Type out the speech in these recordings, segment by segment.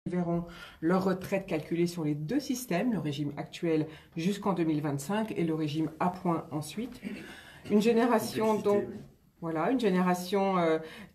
verront leur retraite calculée sur les deux systèmes, le régime actuel jusqu'en 2025 et le régime à points ensuite. Une génération donc, voilà, une génération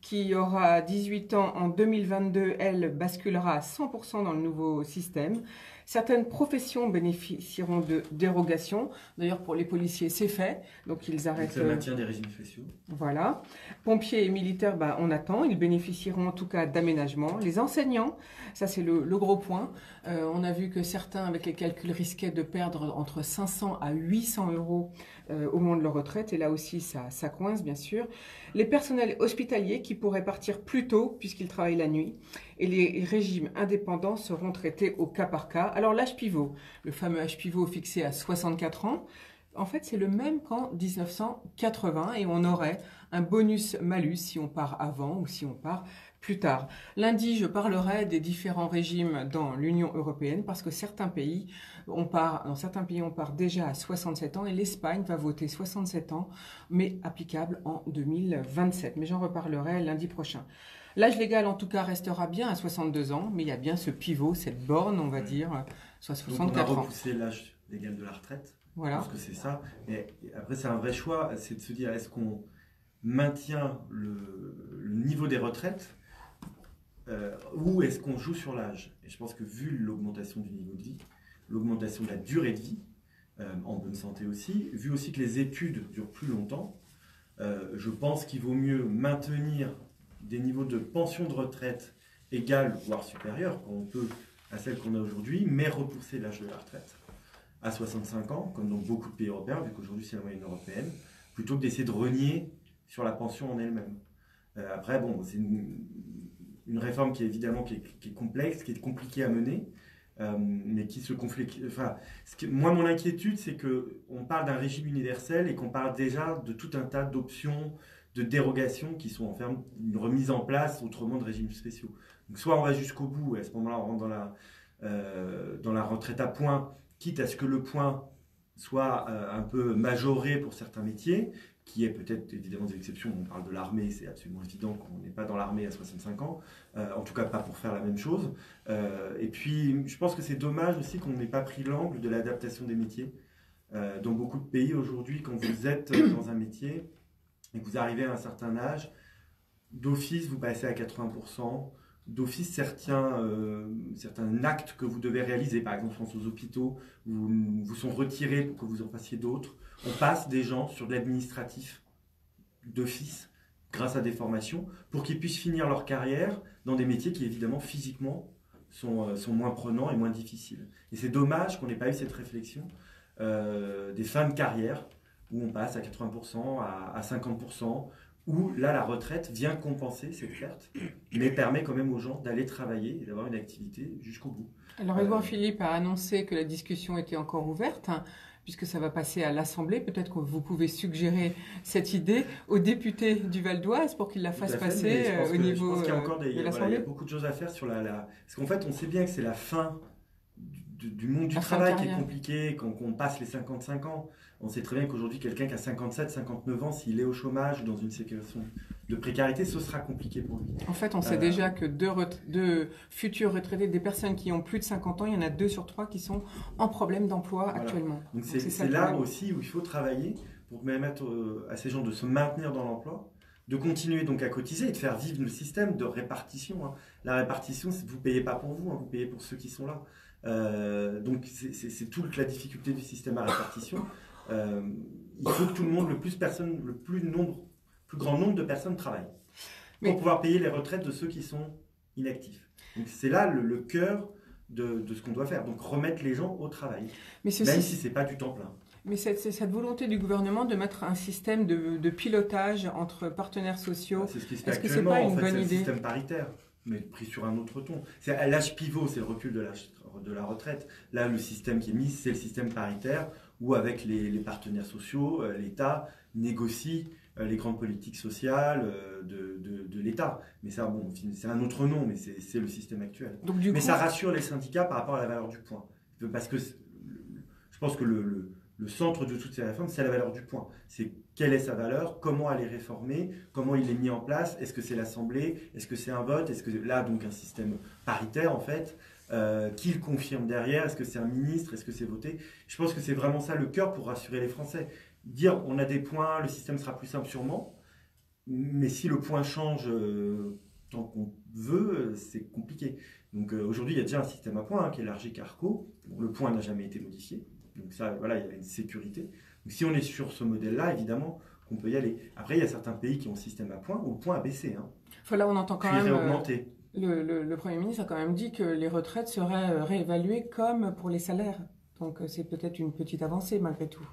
qui aura 18 ans en 2022, elle basculera à 100% dans le nouveau système. Certaines professions bénéficieront de dérogations. D'ailleurs, pour les policiers, c'est fait. Donc, ils arrêtent. Donc, ça maintient des régimes spéciaux. Voilà. Pompiers et militaires, on attend. Ils bénéficieront en tout cas d'aménagements. Les enseignants, ça c'est le gros point. On a vu que certains, avec les calculs, risquaient de perdre entre 500 à 800 euros au moment de leur retraite. Et là aussi, ça coince, bien sûr. Les personnels hospitaliers qui pourraient partir plus tôt puisqu'ils travaillent la nuit. Et les régimes indépendants seront traités au cas par cas. Alors l'âge pivot, le fameux âge pivot fixé à 64 ans, en fait c'est le même qu'en 1980 et on aurait un bonus-malus si on part avant ou si on part plus tard. Lundi, je parlerai des différents régimes dans l'Union européenne parce que dans certains pays, on part déjà à 67 ans et l'Espagne va voter 67 ans, mais applicable en 2027. Mais j'en reparlerai lundi prochain. L'âge légal, en tout cas, restera bien à 62 ans, mais il y a bien ce pivot, cette borne, on va dire, soit 64 ans. Donc on a repoussé l'âge légal de la retraite. Voilà. Parce que c'est ça. Mais après, c'est un vrai choix, c'est de se dire, est-ce qu'on maintient le niveau des retraites ou est-ce qu'on joue sur l'âge? Et je pense que vu l'augmentation du niveau de vie, l'augmentation de la durée de vie, en bonne santé aussi, vu aussi que les études durent plus longtemps, je pense qu'il vaut mieux maintenir des niveaux de pension de retraite égales, voire supérieurs, qu'on peut à celles qu'on a aujourd'hui, mais repousser l'âge de la retraite à 65 ans, comme dans beaucoup de pays européens, vu qu'aujourd'hui c'est la moyenne européenne, plutôt que d'essayer de renier sur la pension en elle-même. Après, bon, c'est une réforme qui est évidemment qui est complexe, qui est compliquée à mener, mais qui se conflicte. Enfin, moi, mon inquiétude, c'est qu'on parle d'un régime universel et qu'on parle déjà de tout un tas d'options, de dérogations qui sont en fait une remise en place autrement de régimes spéciaux. Donc, soit on va jusqu'au bout, et à ce moment-là, on rentre dans la retraite à points, quitte à ce que le point soit un peu majoré pour certains métiers, qui est peut-être évidemment des exceptions. On parle de l'armée, c'est absolument évident qu'on n'est pas dans l'armée à 65 ans, en tout cas pas pour faire la même chose. Et puis je pense que c'est dommage aussi qu'on n'ait pas pris l'angle de l'adaptation des métiers. Dans beaucoup de pays aujourd'hui, quand vous êtes dans un métier et que vous arrivez à un certain âge, d'office vous passez à 80%. D'office, certains actes que vous devez réaliser, par exemple, je pense aux hôpitaux, vous sont retirés pour que vous en fassiez d'autres. On passe des gens sur de l'administratif d'office, grâce à des formations, pour qu'ils puissent finir leur carrière dans des métiers qui, évidemment, physiquement, sont moins prenants et moins difficiles. Et c'est dommage qu'on n'ait pas eu cette réflexion des fins de carrière, où on passe à 80%, à 50%, où là la retraite vient compenser cette perte, mais permet quand même aux gens d'aller travailler et d'avoir une activité jusqu'au bout. Alors Édouard Philippe a annoncé que la discussion était encore ouverte, puisque ça va passer à l'Assemblée. Peut-être que vous pouvez suggérer cette idée aux députés du Val d'Oise pour qu'ils la fassent passer au niveau de l'Assemblée. Il y a beaucoup de choses à faire sur parce qu'en fait on sait bien que c'est la fin du monde du travail qui est compliqué, quand on passe les 55 ans. On sait très bien qu'aujourd'hui, quelqu'un qui a 57, 59 ans, s'il est au chômage ou dans une situation de précarité, ce sera compliqué pour lui. En fait, on sait déjà que deux futurs retraités, des personnes qui ont plus de 50 ans, il y en a 2 sur 3 qui sont en problème d'emploi actuellement. Donc c'est là aussi où il faut travailler pour permettre à ces gens de se maintenir dans l'emploi, de continuer donc à cotiser et de faire vivre le système de répartition. La répartition, vous ne payez pas pour vous, vous payez pour ceux qui sont là. Donc c'est toute la difficulté du système à répartition. Il faut que tout le monde, le plus grand nombre de personnes travaillent pour pouvoir payer les retraites de ceux qui sont inactifs. Donc c'est là le cœur de ce qu'on doit faire. Donc remettre les gens au travail, même si c'est pas du temps plein. Mais cette volonté du gouvernement de mettre un système de pilotage entre partenaires sociaux, c'est ce qui se fait actuellement. C'est pas une bonne idée? C'est le système paritaire, mais pris sur un autre ton. L'âge pivot, c'est le recul de la retraite. Là, le système qui est mis, c'est le système paritaire, où avec les partenaires sociaux, l'État négocie les grandes politiques sociales de l'État. Mais ça, bon, c'est un autre nom, mais c'est le système actuel. Donc, mais ça rassure les syndicats par rapport à la valeur du point. Parce que je pense que le le centre de toutes ces réformes, c'est la valeur du point. C'est quelle est sa valeur, comment elle est réformée, comment il est mis en place, est-ce que c'est l'Assemblée, est-ce que c'est un vote, est-ce que là, donc un système paritaire en fait, qui le confirme derrière, est-ce que c'est un ministre, est-ce que c'est voté. Je pense que c'est vraiment ça le cœur pour rassurer les Français. Dire on a des points, le système sera plus simple sûrement, mais si le point change tant qu'on veut, c'est compliqué. Donc aujourd'hui, il y a déjà un système à points qui est élargi Carco. Bon, le point n'a jamais été modifié. Donc ça, voilà, il y a une sécurité. Donc si on est sur ce modèle-là, évidemment qu'on peut y aller. Après, il y a certains pays qui ont un système à points où le point a baissé. Enfin, là, on entend quand Puis même... réaugmenté. Le Premier ministre a quand même dit que les retraites seraient réévaluées comme pour les salaires. Donc c'est peut-être une petite avancée malgré tout.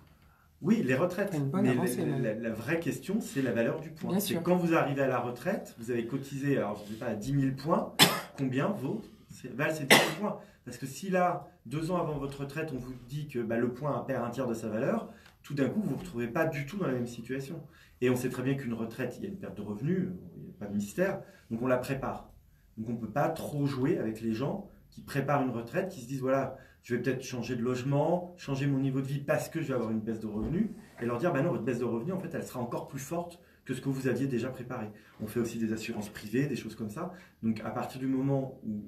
Oui, les retraites. Une bonne Mais avancée, la vraie question, c'est la valeur du point. Bien C'est sûr. quand vous arrivez à la retraite, vous avez cotisé, alors je ne sais pas, à 10 000 points, combien valent ces 10 000 points? Parce que si là, 2 ans avant votre retraite, on vous dit que le point perd un tiers de sa valeur, tout d'un coup, vous ne vous retrouvez pas du tout dans la même situation. Et on sait très bien qu'une retraite, il y a une perte de revenus, il n'y a pas de mystère, donc on la prépare. Donc on ne peut pas trop jouer avec les gens qui préparent une retraite, qui se disent, voilà, je vais peut-être changer de logement, changer mon niveau de vie parce que je vais avoir une baisse de revenus, et leur dire, non, votre baisse de revenus, en fait, elle sera encore plus forte que ce que vous aviez déjà préparé. On fait aussi des assurances privées, des choses comme ça. Donc à partir du moment où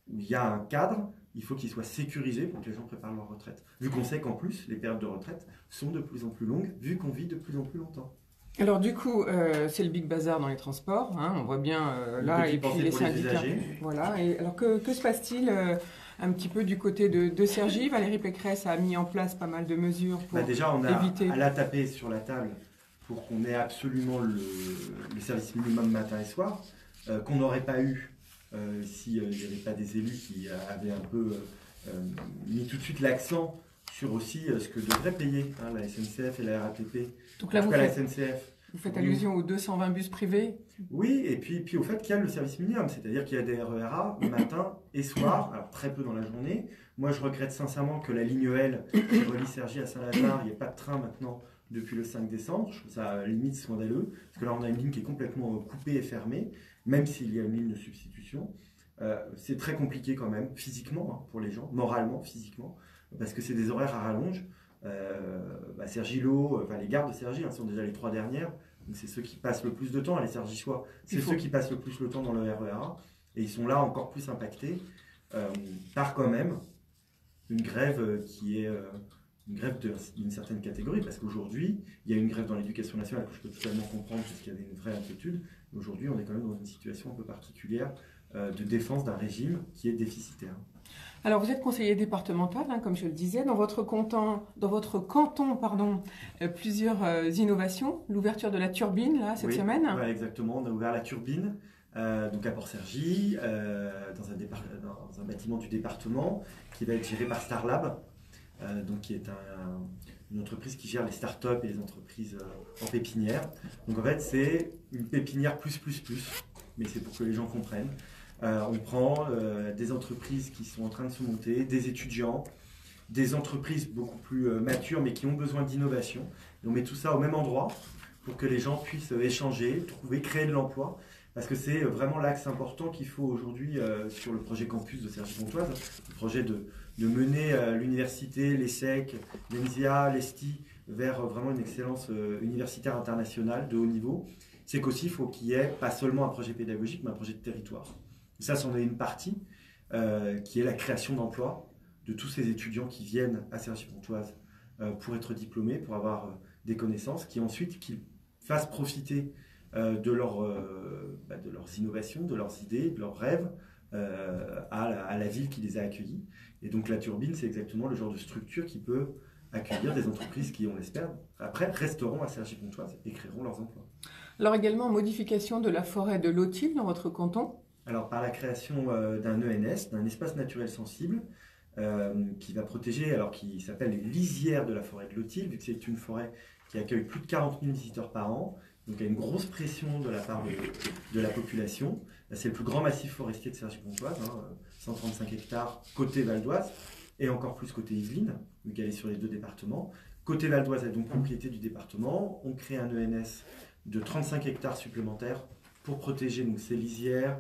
il y a un cadre, il faut qu'il soit sécurisé pour que les gens préparent leur retraite. Vu qu'on sait qu'en plus, les périodes de retraite sont de plus en plus longues, vu qu'on vit de plus en plus longtemps. Alors du coup, c'est le big bazar dans les transports, on voit bien là, et puis les syndicats. Voilà. Et alors que se passe-t-il un petit peu du côté de Cergy? Valérie Pécresse a mis en place pas mal de mesures pour déjà, on a éviter... à la taper sur la table pour qu'on ait absolument le service minimum matin et soir, qu'on n'aurait pas eu s'il n'y avait pas des élus qui avaient un peu mis tout de suite l'accent sur aussi ce que devrait payer la SNCF et la RATP. Donc là, la SNCF. Vous faites allusion aux 220 bus privés? Oui, et puis au fait qu'il y a le service minimum, c'est-à-dire qu'il y a des RERA matin et soir, alors très peu dans la journée. Moi, je regrette sincèrement que la ligne L qui relie Cergy à Saint-Lazare, il n'y ait pas de train maintenant depuis le 5 décembre. Je trouve ça limite scandaleux, parce que là, on a une ligne qui est complètement coupée et fermée, même s'il y a une ligne de substitution. C'est très compliqué quand même, physiquement, pour les gens, moralement, physiquement, parce que c'est des horaires à rallonge. Cergy-Lô, les gares de Cergy sont déjà les 3 dernières, donc c'est ceux qui passent le plus de temps, les Cergychois, c'est ceux qui passent le plus le temps dans le RERA, et ils sont là encore plus impactés par quand même une grève qui est une grève d'une certaine catégorie, parce qu'aujourd'hui, il y a une grève dans l'éducation nationale que je peux totalement comprendre, parce qu'il y avait une vraie inquiétude, mais aujourd'hui on est quand même dans une situation un peu particulière de défense d'un régime qui est déficitaire. Alors, vous êtes conseiller départemental, comme je le disais. Dans votre canton, plusieurs innovations. L'ouverture de la turbine, là, cette semaine. Oui, exactement. On a ouvert la turbine, donc à Port-Cergy, dans un bâtiment du département, qui va être géré par Starlab, donc qui est une entreprise qui gère les startups et les entreprises en pépinière. Donc en fait, c'est une pépinière plus, mais c'est pour que les gens comprennent. On prend des entreprises qui sont en train de se monter, des étudiants, des entreprises beaucoup plus matures mais qui ont besoin d'innovation. Et on met tout ça au même endroit pour que les gens puissent échanger, trouver, créer de l'emploi. Parce que c'est vraiment l'axe important qu'il faut aujourd'hui sur le projet campus de Cergy-Pontoise, le projet de mener l'université, l'ESSEC, l'ENSIA, l'ESTI vers vraiment une excellence universitaire internationale de haut niveau. C'est qu'aussi, il faut qu'il y ait pas seulement un projet pédagogique, mais un projet de territoire. Ça, c'en est une partie qui est la création d'emplois de tous ces étudiants qui viennent à Cergy-Pontoise pour être diplômés, pour avoir des connaissances, qui ensuite qu'ils fassent profiter de leurs innovations, de leurs idées, de leurs rêves à la ville qui les a accueillis. Et donc la turbine, c'est exactement le genre de structure qui peut accueillir des entreprises qui, on l'espère, après resteront à Cergy-Pontoise et créeront leurs emplois. Alors également, modification de la forêt de l'Autil dans votre canton? Alors par la création d'un ENS, d'un espace naturel sensible, qui va protéger, alors qui s'appelle les lisières de la forêt de l'Autil, vu que c'est une forêt qui accueille plus de 40 000 visiteurs par an, donc il y a une grosse pression de la part de la population. C'est le plus grand massif forestier de Cergy-Pontoise, 135 hectares côté Val d'Oise, et encore plus côté Yvelines, vu qu'elle est sur les 2 départements. Côté Val d'Oise est donc propriété du département. On crée un ENS de 35 hectares supplémentaires pour protéger donc, ces lisières,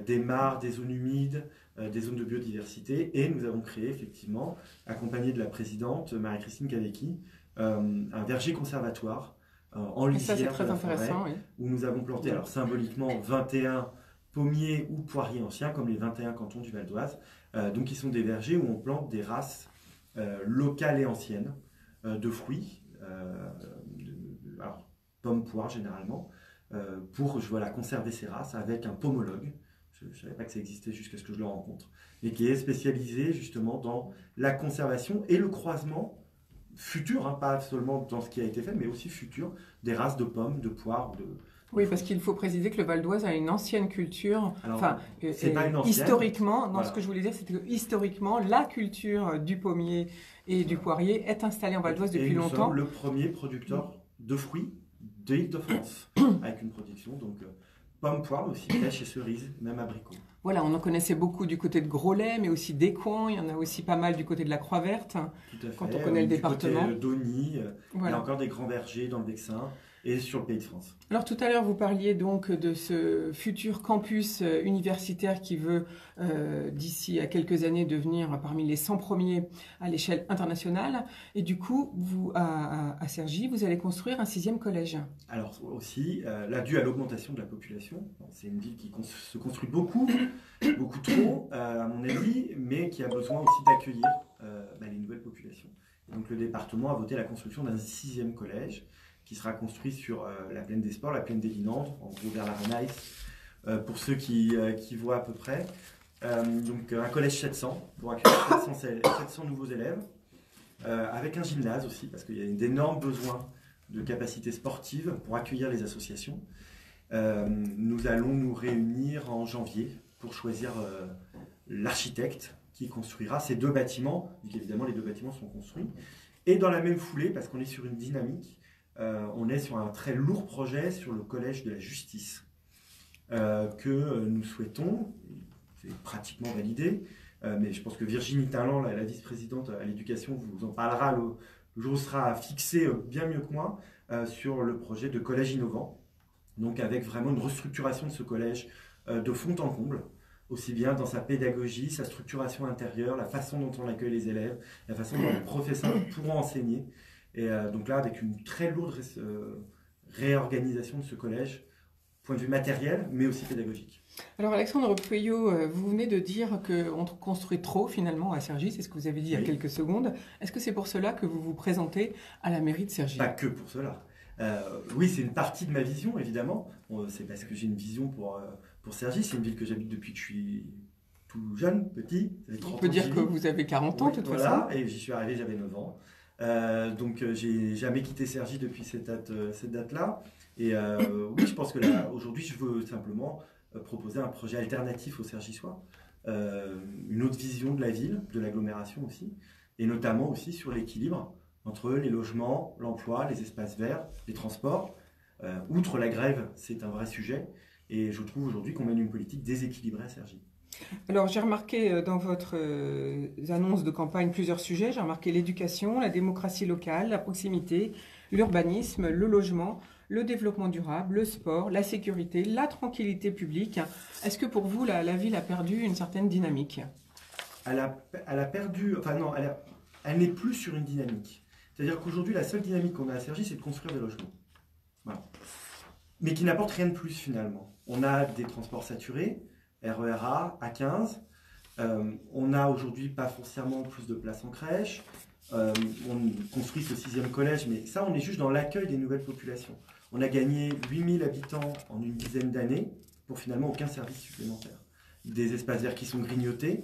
des mares, des zones humides, des zones de biodiversité, et nous avons créé effectivement, accompagné de la présidente Marie-Christine Cavecchi, un verger conservatoire en lisière ça, c'est très de la intéressant, forêt, oui. où nous avons planté, alors symboliquement, 21 pommiers ou poiriers anciens, comme les 21 cantons du Val d'Oise. Donc, ils sont des vergers où on plante des races locales et anciennes de fruits, alors, pommes, poires généralement, pour voilà, conserver ces races avec un pomologue. Je ne savais pas que ça existait jusqu'à ce que je le rencontre, mais qui est spécialisé justement dans la conservation et le croisement futur, hein, pas seulement dans ce qui a été fait, mais aussi futur, des races de pommes, de poires. Oui, parce qu'il faut préciser que le Val d'Oise a une ancienne culture. Alors, Enfin, c'est pas une ancienne. Historiquement, non, Voilà. ce que je voulais dire, c'était que historiquement, la culture du pommier et du poirier est installée en Val d'Oise depuis longtemps. Nous sommes le premier producteur de fruits de l'Île-de-France, avec une production, donc pommes, poires, mais aussi pêches et cerises, même abricots. Voilà, on en connaissait beaucoup du côté de Groslay, mais aussi d'Écouen. Il y en a aussi pas mal du côté de la Croix-Verte. Tout à fait. Quand on connaît le département. Du côté d'Auny, voilà. Il y a encore des grands vergers dans le Vexin et sur le Pays de France. Alors tout à l'heure, vous parliez donc de ce futur campus universitaire qui veut, d'ici à quelques années, devenir parmi les 100 premiers à l'échelle internationale. Et du coup, vous, à Cergy, vous allez construire un 6e collège. Alors aussi, là, dû à l'augmentation de la population, c'est une ville qui se construit beaucoup, beaucoup trop, à mon avis, mais qui a besoin aussi d'accueillir les nouvelles populations. Et donc le département a voté la construction d'un 6e collège, qui sera construit sur la plaine des Sports, la plaine des Guinandes, en gros vers la Renaïs, pour ceux qui voient à peu près. Donc un collège 700, pour accueillir 700 nouveaux élèves, avec un gymnase aussi, parce qu'il y a d'énormes besoins de capacités sportives pour accueillir les associations. Nous allons nous réunir en janvier pour choisir l'architecte qui construira ces 2 bâtiments, vu qu'évidemment les 2 bâtiments sont construits. Et dans la même foulée, parce qu'on est sur une dynamique, on est sur un très lourd projet sur le collège de la justice que nous souhaitons, c'est pratiquement validé, mais je pense que Virginie Talent, la vice-présidente à l'éducation, vous en parlera le jour où sera fixé bien mieux que moi sur le projet de collège innovant, donc avec vraiment une restructuration de ce collège de fond en comble, aussi bien dans sa pédagogie, sa structuration intérieure, la façon dont on accueille les élèves, la façon dont les professeurs pourront enseigner. Et donc là, avec une très lourde réorganisation de ce collège, point de vue matériel, mais aussi pédagogique. Alors Alexandre Pueyo, vous venez de dire qu'on construit trop finalement à Cergy, c'est ce que vous avez dit il y a quelques secondes. Est-ce que c'est pour cela que vous vous présentez à la mairie de Cergy? Pas que pour cela. Oui, c'est une partie de ma vision, évidemment. C'est parce que j'ai une vision pour Cergy. C'est une ville que j'habite depuis que je suis tout jeune, petit. On peut dire que vous avez 40 ans, de toute façon. Voilà, et j'y suis arrivé, j'avais 9 ans. Donc j'ai jamais quitté Cergy depuis cette date-là. Et oui, je pense que là, aujourd'hui, je veux simplement proposer un projet alternatif au Cergysois, une autre vision de la ville, de l'agglomération aussi, et notamment aussi sur l'équilibre entre les logements, l'emploi, les espaces verts, les transports. Outre la grève, c'est un vrai sujet, et je trouve aujourd'hui qu'on mène une politique déséquilibrée à Cergy. Alors j'ai remarqué dans votre annonce de campagne plusieurs sujets. J'ai remarqué l'éducation, la démocratie locale, la proximité, l'urbanisme, le logement, le développement durable, le sport, la sécurité, la tranquillité publique. Est-ce que pour vous, la ville a perdu une certaine dynamique? Elle a perdu, enfin non, elle n'est plus sur une dynamique. C'est-à-dire qu'aujourd'hui, la seule dynamique qu'on a à Cergy, c'est de construire des logements. Voilà. Mais qui n'apporte rien de plus finalement. On a des transports saturés, RER A, A15. On n'a aujourd'hui pas forcément plus de places en crèche. On construit ce 6e collège, mais ça, on est juste dans l'accueil des nouvelles populations. On a gagné 8000 habitants en une dizaine d'années pour finalement aucun service supplémentaire. Des espaces verts qui sont grignotés,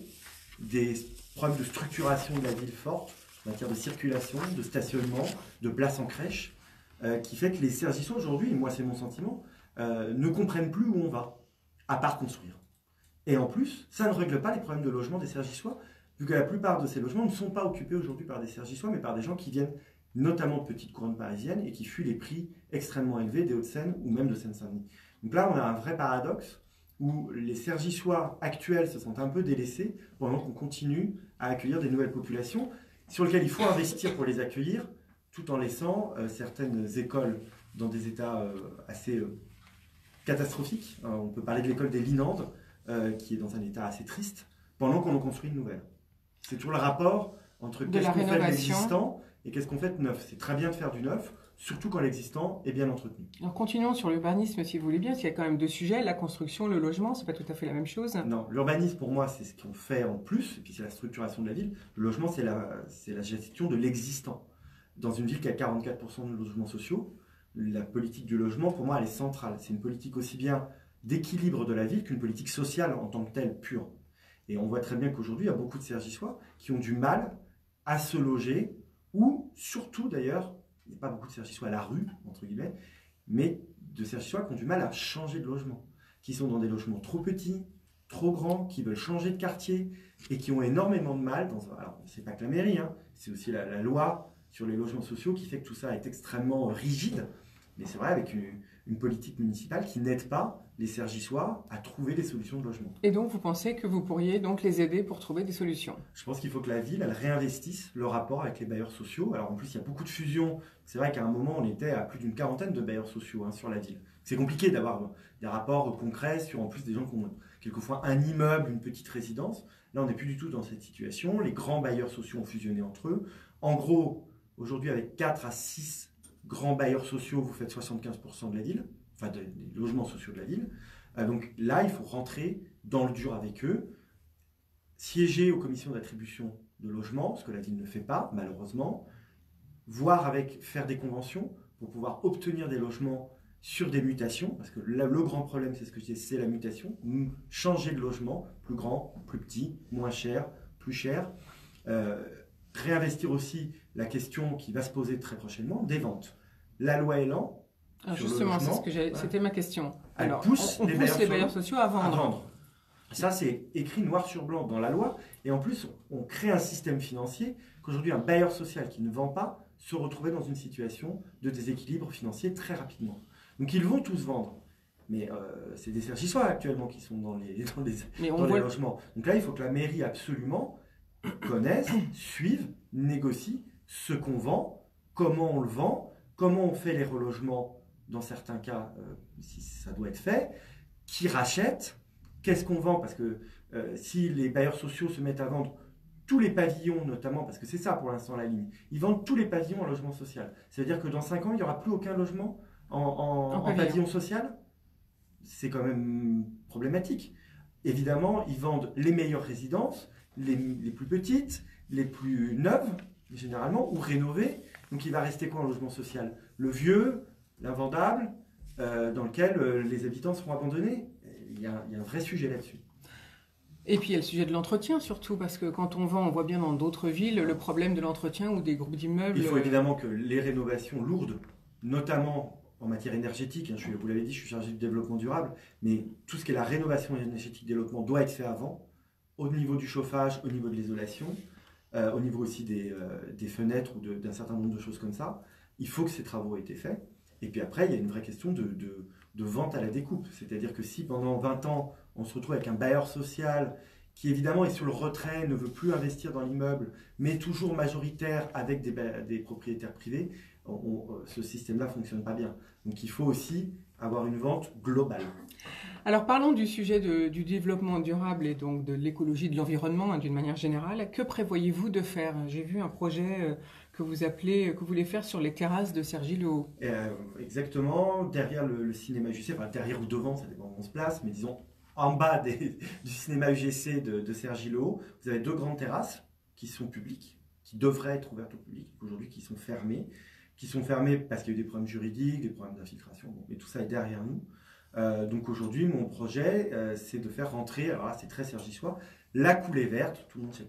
des problèmes de structuration de la ville forte, en matière de circulation, de stationnement, de places en crèche, qui fait que les Cergysois aujourd'hui, et moi c'est mon sentiment, ne comprennent plus où on va, à part construire. Et en plus, ça ne règle pas les problèmes de logement des Cergysois, vu que la plupart de ces logements ne sont pas occupés aujourd'hui par des Cergysois, mais par des gens qui viennent notamment de petites couronnes parisiennes et qui fuient les prix extrêmement élevés des Hauts-de-Seine ou même de Seine-Saint-Denis. Donc là, on a un vrai paradoxe où les Cergysois actuels se sentent un peu délaissés pendant qu'on continue à accueillir des nouvelles populations sur lesquelles il faut investir pour les accueillir, tout en laissant certaines écoles dans des états assez catastrophiques. On peut parler de l'école des Linandes, qui est dans un état assez triste, pendant qu'on en construit une nouvelle. C'est toujours le rapport entre qu'est-ce qu'on fait de l'existant et qu'est-ce qu'on fait de neuf. C'est très bien de faire du neuf, surtout quand l'existant est bien entretenu. Alors continuons sur l'urbanisme si vous voulez bien, parce qu'il y a quand même deux sujets, la construction, le logement, c'est pas tout à fait la même chose. Non, l'urbanisme pour moi c'est ce qu'on fait en plus, et puis c'est la structuration de la ville. Le logement c'est la gestion de l'existant. Dans une ville qui a 44% de logements sociaux, la politique du logement pour moi elle est centrale. C'est une politique aussi bien d'équilibre de la ville qu'une politique sociale en tant que telle pure. Et on voit très bien qu'aujourd'hui il y a beaucoup de Cergissois qui ont du mal à se loger, ou surtout d'ailleurs, il n'y a pas beaucoup de Cergissois à la rue, entre guillemets, mais de Cergissois qui ont du mal à changer de logement, qui sont dans des logements trop petits, trop grands, qui veulent changer de quartier et qui ont énormément de mal. Alors, c'est pas que la mairie, hein, c'est aussi la loi sur les logements sociaux qui fait que tout ça est extrêmement rigide, mais c'est vrai avec une politique municipale qui n'aide pas les Cergissois à trouver des solutions de logement. Et donc vous pensez que vous pourriez donc les aider pour trouver des solutions? Je pense qu'il faut que la ville elle réinvestisse le rapport avec les bailleurs sociaux. Alors en plus il y a beaucoup de fusions. C'est vrai qu'à un moment on était à plus d'une quarantaine de bailleurs sociaux sur la ville. C'est compliqué d'avoir des rapports concrets sur en plus des gens qui ont quelquefois un immeuble, une petite résidence. Là on n'est plus du tout dans cette situation. Les grands bailleurs sociaux ont fusionné entre eux. En gros, aujourd'hui avec 4 à 6 grands bailleurs sociaux, vous faites 75% de la ville, enfin des logements sociaux de la ville. Donc là, il faut rentrer dans le dur avec eux, siéger aux commissions d'attribution de logement, ce que la ville ne fait pas, malheureusement, faire des conventions pour pouvoir obtenir des logements sur des mutations, parce que là, le grand problème, c'est ce que je disais, c'est la mutation, changer de logement, plus grand, plus petit, moins cher, plus cher. Réinvestir aussi la question qui va se poser très prochainement, des ventes. La loi Elan, justement, c'était ma question. Alors, on pousse les bailleurs sociaux à vendre. Ça, c'est écrit noir sur blanc dans la loi. Et en plus, on crée un système financier qu'aujourd'hui, un bailleur social qui ne vend pas se retrouvait dans une situation de déséquilibre financier très rapidement. Donc, ils vont tous vendre. Mais c'est des Cergissois actuellement qui sont dans les logements. Donc là, il faut que la mairie absolument connaisse, suive, négocie ce qu'on vend, comment on le vend, comment on fait les relogements dans certains cas, si ça doit être fait, qui rachète, qu'est-ce qu'on vend, parce que si les bailleurs sociaux se mettent à vendre tous les pavillons, notamment, parce que c'est ça pour l'instant la ligne, ils vendent tous les pavillons en logement social. Ça veut dire que dans 5 ans, il n'y aura plus aucun logement en pavillon social. C'est quand même problématique. Évidemment, ils vendent les meilleures résidences, les plus petites, les plus neuves, généralement, ou rénovées. Donc il va rester quoi en logement social? Le vieux, l'invendable, dans lequel les habitants seront abandonnés. Il y a un vrai sujet là-dessus. Et puis il y a le sujet de l'entretien surtout, parce que quand on vend, on voit bien dans d'autres villes le problème de l'entretien ou des groupes d'immeubles. Il faut évidemment que les rénovations lourdes, notamment en matière énergétique, vous l'avez dit, je suis chargé du développement durable, mais tout ce qui est la rénovation énergétique des logements doit être fait avant, au niveau du chauffage, au niveau de l'isolation, au niveau aussi des fenêtres ou d'un certain nombre de choses comme ça. Il faut que ces travaux aient été faits. Et puis après, il y a une vraie question de vente à la découpe. C'est-à-dire que si pendant 20 ans, on se retrouve avec un bailleur social qui évidemment est sur le retrait, ne veut plus investir dans l'immeuble, mais toujours majoritaire avec des propriétaires privés, ce système-là ne fonctionne pas bien. Donc il faut aussi avoir une vente globale. Alors parlons du sujet du développement durable et donc de l'écologie, de l'environnement d'une manière générale. Que prévoyez-vous de faire? J'ai vu un projet que vous voulez faire sur les terrasses de Cergy-le-Haut. Exactement, derrière le cinéma UGC, enfin derrière ou devant, ça dépend où on se place, mais disons en bas du cinéma UGC de Cergy-le-Haut, vous avez 2 grandes terrasses qui sont publiques, qui devraient être ouvertes au public, aujourd'hui qui sont fermées parce qu'il y a eu des problèmes juridiques, des problèmes d'infiltration, mais tout ça est derrière nous. Donc aujourd'hui, mon projet, c'est de faire rentrer, alors là c'est très cergissois, la coulée verte, tout le monde sait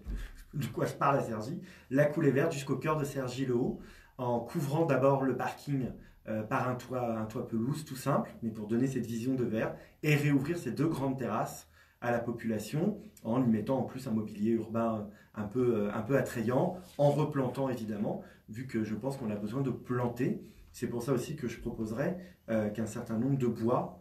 de quoi je parle à Cergy, la coulée verte jusqu'au cœur de Cergy-le-Haut, en couvrant d'abord le parking par un toit pelouse tout simple, mais pour donner cette vision de vert, et réouvrir ces 2 grandes terrasses à la population, en lui mettant en plus un mobilier urbain un peu attrayant, en replantant évidemment, vu que je pense qu'on a besoin de planter. C'est pour ça aussi que je proposerais qu'un certain nombre de bois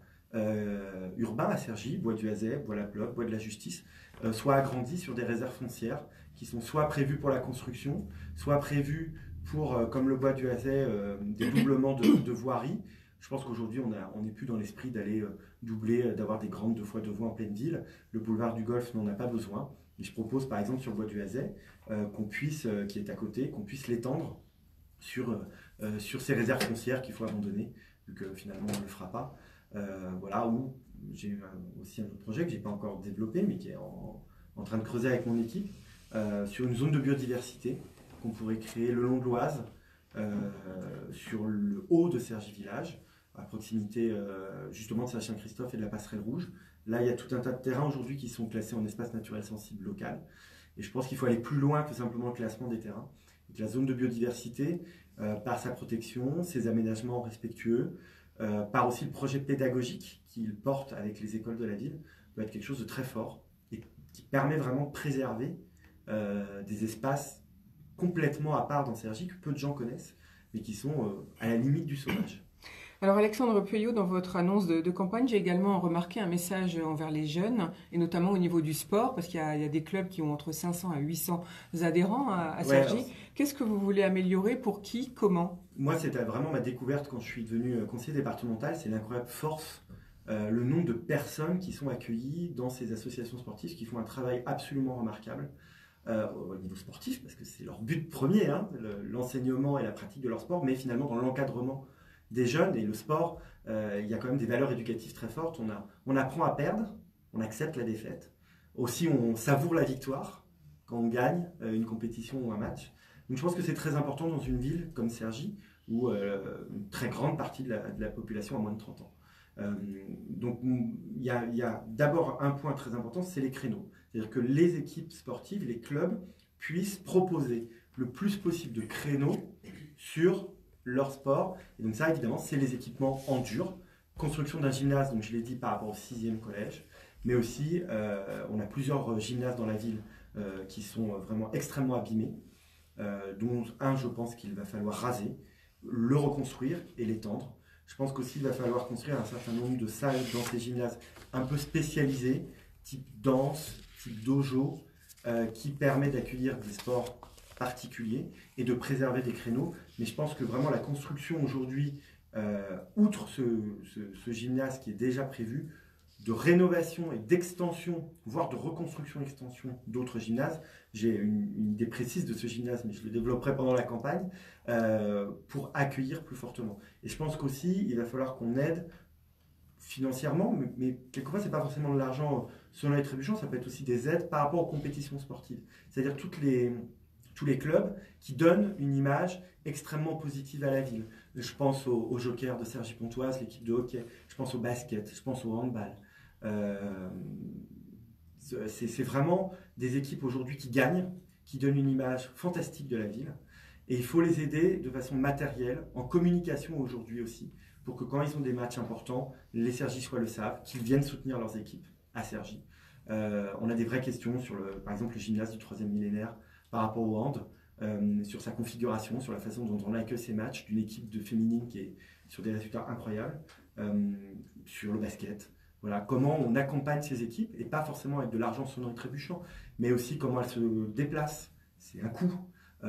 urbains à Cergy, bois du Hazet, bois la Plotte, bois de la Justice, soient agrandis sur des réserves foncières qui sont soit prévues pour la construction, soit prévues pour, comme le bois du Hazet, des doublements de voiries. Je pense qu'aujourd'hui, on n'est plus dans l'esprit d'aller doubler, d'avoir des grandes 2x2 voies en pleine ville. Le boulevard du Golfe n'en a pas besoin. Et je propose par exemple sur le bois du Hazet qu'on puisse, qui est à côté, qu'on puisse l'étendre sur ces réserves foncières qu'il faut abandonner, vu que finalement on ne le fera pas. Voilà, où j'ai aussi un autre projet que je n'ai pas encore développé, mais qui est en train de creuser avec mon équipe, sur une zone de biodiversité qu'on pourrait créer le long de l'Oise, sur le haut de Cergy Village, à proximité justement de Saint-Christophe et de la Passerelle Rouge. Là, il y a tout un tas de terrains aujourd'hui qui sont classés en espace naturel sensible local. Et je pense qu'il faut aller plus loin que simplement le classement des terrains. Donc, la zone de biodiversité, par sa protection, ses aménagements respectueux, par aussi le projet pédagogique qu'il porte avec les écoles de la ville, doit être quelque chose de très fort et qui permet vraiment de préserver des espaces complètement à part dans Cergy que peu de gens connaissent, mais qui sont à la limite du sauvage. Alors Alexandre Pueyo, dans votre annonce de campagne, j'ai également remarqué un message envers les jeunes, et notamment au niveau du sport, parce qu'il y a des clubs qui ont entre 500 à 800 adhérents à Cergy. Ouais, qu'est-ce que vous voulez améliorer, pour qui, comment? Moi, c'était vraiment ma découverte quand je suis devenu conseiller départemental, c'est l'incroyable force, le nombre de personnes qui sont accueillies dans ces associations sportives qui font un travail absolument remarquable. Au niveau sportif, parce que c'est leur but premier, hein, l'enseignement et la pratique de leur sport, mais finalement dans l'encadrement des jeunes et le sport, il y a quand même des valeurs éducatives très fortes. On apprend à perdre, on accepte la défaite. Aussi, on savoure la victoire quand on gagne une compétition ou un match. Donc je pense que c'est très important dans une ville comme Cergy, où une très grande partie de la population a moins de 30 ans. Donc il y a d'abord un point très important, c'est les créneaux. C'est-à-dire que les équipes sportives, les clubs, puissent proposer le plus possible de créneaux sur leur sport. Et donc ça, évidemment, c'est les équipements en dur. Construction d'un gymnase, donc je l'ai dit par rapport au 6e collège, mais aussi on a plusieurs gymnases dans la ville qui sont vraiment extrêmement abîmés, dont un, je pense qu'il va falloir raser, le reconstruire et l'étendre. Je pense qu'aussi il va falloir construire un certain nombre de salles dans ces gymnases un peu spécialisées, type danse, type dojo, qui permet d'accueillir des sports particuliers et de préserver des créneaux. Mais je pense que vraiment la construction aujourd'hui, outre ce gymnase qui est déjà prévu, de rénovation et d'extension, voire de reconstruction-extension d'autres gymnases. J'ai une idée précise de ce gymnase, mais je le développerai pendant la campagne, pour accueillir plus fortement. Et je pense qu'aussi, il va falloir qu'on aide financièrement, mais quelquefois, ce n'est pas forcément de l'argent selon les trébuchants, ça peut être aussi des aides par rapport aux compétitions sportives. C'est-à-dire tous les clubs qui donnent une image extrêmement positive à la ville. Je pense aux Jokers de Cergy-Pontoise, l'équipe de hockey, je pense au basket, je pense au handball. C'est vraiment des équipes aujourd'hui qui gagnent, qui donnent une image fantastique de la ville. Et il faut les aider de façon matérielle, en communication aujourd'hui aussi, pour que quand ils ont des matchs importants, les Cergysois le savent, qu'ils viennent soutenir leurs équipes à Cergy. On a des vraies questions sur, par exemple, le gymnase du 3e millénaire par rapport au hand, sur sa configuration, sur la façon dont on accueille ces matchs d'une équipe de féminine qui est sur des résultats incroyables, sur le basket. Voilà, comment on accompagne ces équipes, et pas forcément avec de l'argent sonnant et trébuchant, mais aussi comment elles se déplacent, c'est un coût.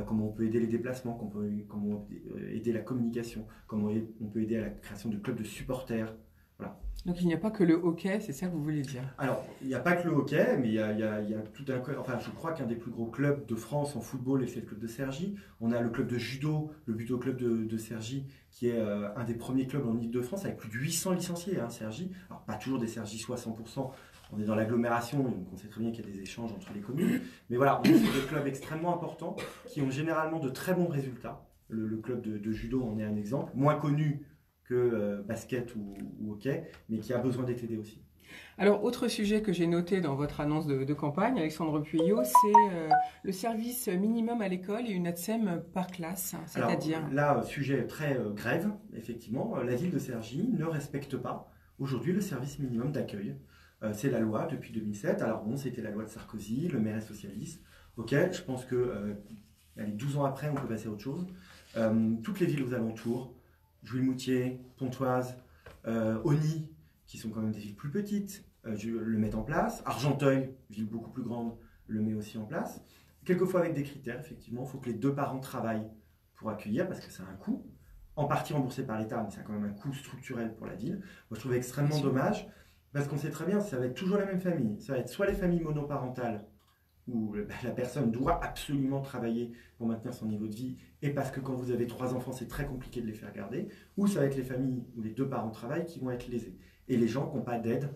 Comment on peut aider les déplacements, comment on peut aider la communication, comment on peut aider à la création de clubs de supporters. Voilà. Donc il n'y a pas que le hockey, c'est ça que vous voulez dire? Alors, il n'y a pas que le hockey, mais il y a tout un... Enfin, je crois qu'un des plus gros clubs de France en football, c'est le club de Cergy. On a le club de judo, le Budo Club de Cergy, qui est un des premiers clubs en Ile-de-France, avec plus de 800 licenciés, hein, Cergy. Alors, pas toujours des Cergysois 100%, on est dans l'agglomération, donc on sait très bien qu'il y a des échanges entre les communes. Mais voilà, on est sur des clubs extrêmement importants, qui ont généralement de très bons résultats. Le club de judo en est un exemple, moins connu que basket ou hockey, mais qui a besoin d'être aidé aussi. Alors, autre sujet que j'ai noté dans votre annonce de campagne, Alexandre Pueyo, c'est le service minimum à l'école et une ATSEM par classe, c'est-à-dire... Là, sujet très grève, effectivement. La ville de Cergy ne respecte pas aujourd'hui le service minimum d'accueil. C'est la loi depuis 2007. Alors bon, c'était la loi de Sarkozy, le maire est socialiste. Ok, je pense que 12 ans après, on peut passer à autre chose. Toutes les villes aux alentours, Jouy-le-Moutier, Pontoise, Osny, qui sont quand même des villes plus petites, le mettent en place. Argenteuil, ville beaucoup plus grande, le met aussi en place. Quelquefois avec des critères, effectivement. Il faut que les deux parents travaillent pour accueillir, parce que c'est un coût, en partie remboursé par l'État, mais c'est quand même un coût structurel pour la ville. Moi, je trouve extrêmement dommage, parce qu'on sait très bien, ça va être toujours la même famille. Ça va être soit les familles monoparentales, où la personne doit absolument travailler pour maintenir son niveau de vie, et parce que quand vous avez 3 enfants, c'est très compliqué de les faire garder, ou ça va être les familles où les 2 parents travaillent qui vont être lésés. Et les gens qui n'ont pas d'aide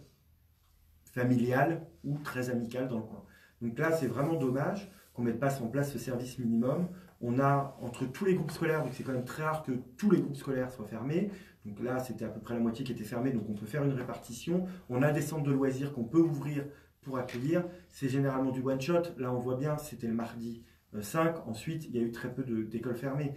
familiale ou très amicale dans le coin. Donc là, c'est vraiment dommage qu'on ne mette pas en place ce service minimum. On a, entre tous les groupes scolaires, donc c'est quand même très rare que tous les groupes scolaires soient fermés, donc là, c'était à peu près la moitié qui était fermée, donc on peut faire une répartition. On a des centres de loisirs qu'on peut ouvrir pour accueillir. C'est généralement du one-shot. Là, on voit bien, c'était le mardi 5. Ensuite, il y a eu très peu d'écoles fermées.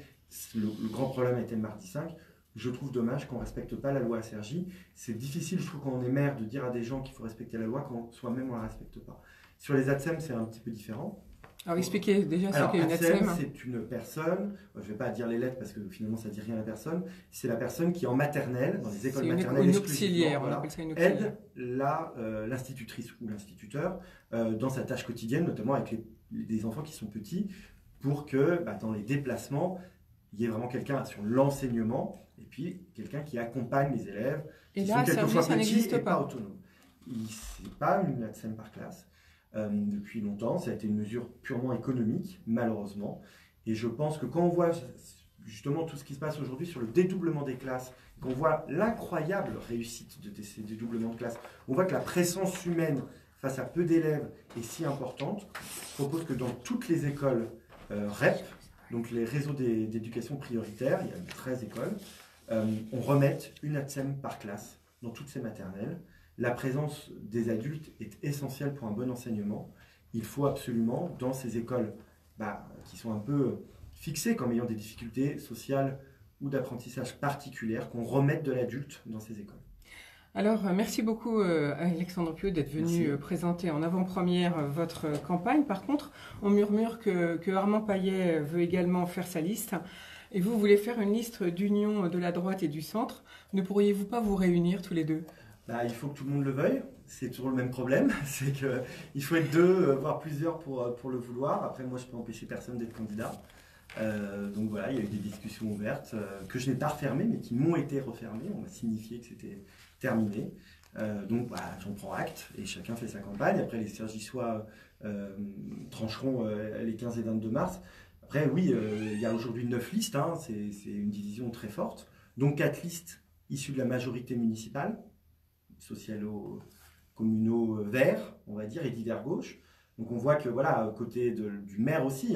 Le grand problème a été le mardi 5. Je trouve dommage qu'on ne respecte pas la loi SRJ. C'est difficile, je trouve, quand on est maire, de dire à des gens qu'il faut respecter la loi quand soi-même on ne la respecte pas. Sur les ATSEM, c'est un petit peu différent. Alors expliquez déjà ce qu'est une ATSEM. C'est une personne, je ne vais pas dire les lettres parce que finalement ça ne dit rien à la personne, c'est la personne qui en maternelle, dans les écoles maternelles une auxiliaire, on appelle ça une auxiliaire. Aide l'institutrice ou l'instituteur dans sa tâche quotidienne, notamment avec des enfants qui sont petits, pour que dans les déplacements, il y ait vraiment quelqu'un sur l'enseignement et puis quelqu'un qui accompagne les élèves qui sont quelquefois petits et pas autonomes. Ce n'est pas une ATSEM par classe. Depuis longtemps, ça a été une mesure purement économique, malheureusement. Et je pense que quand on voit justement tout ce qui se passe aujourd'hui sur le dédoublement des classes, qu'on voit l'incroyable réussite de ces dédoublements de classes, on voit que la présence humaine face à peu d'élèves est si importante. Je propose que dans toutes les écoles REP, donc les réseaux d'éducation prioritaire, il y a 13 écoles, on remette une ATSEM par classe dans toutes ces maternelles. La présence des adultes est essentielle pour un bon enseignement. Il faut absolument, dans ces écoles qui sont un peu fixées comme ayant des difficultés sociales ou d'apprentissage particulières, qu'on remette de l'adulte dans ces écoles. Alors, merci beaucoup Alexandre Piot d'être venu présenter en avant-première votre campagne. Par contre, on murmure que Armand Paillet veut également faire sa liste. Et vous voulez faire une liste d'union de la droite et du centre. Ne pourriez-vous pas vous réunir tous les deux ? Il faut que tout le monde le veuille, c'est toujours le même problème, c'est qu'il faut être 2, voire plusieurs pour le vouloir. Après, moi, je peux empêcher personne d'être candidat. Donc voilà, il y a eu des discussions ouvertes que je n'ai pas refermées, mais qui m'ont été refermées. On m'a signifié que c'était terminé. Donc j'en prends acte et chacun fait sa campagne. Après, les Cergissois trancheront les 15 et 22 mars. Après, oui, il y a aujourd'hui 9 listes, c'est une division très forte. Donc 4 listes issues de la majorité municipale, socialo-communaux verts, on va dire, et divers gauche. Donc on voit que, voilà, côté du maire aussi,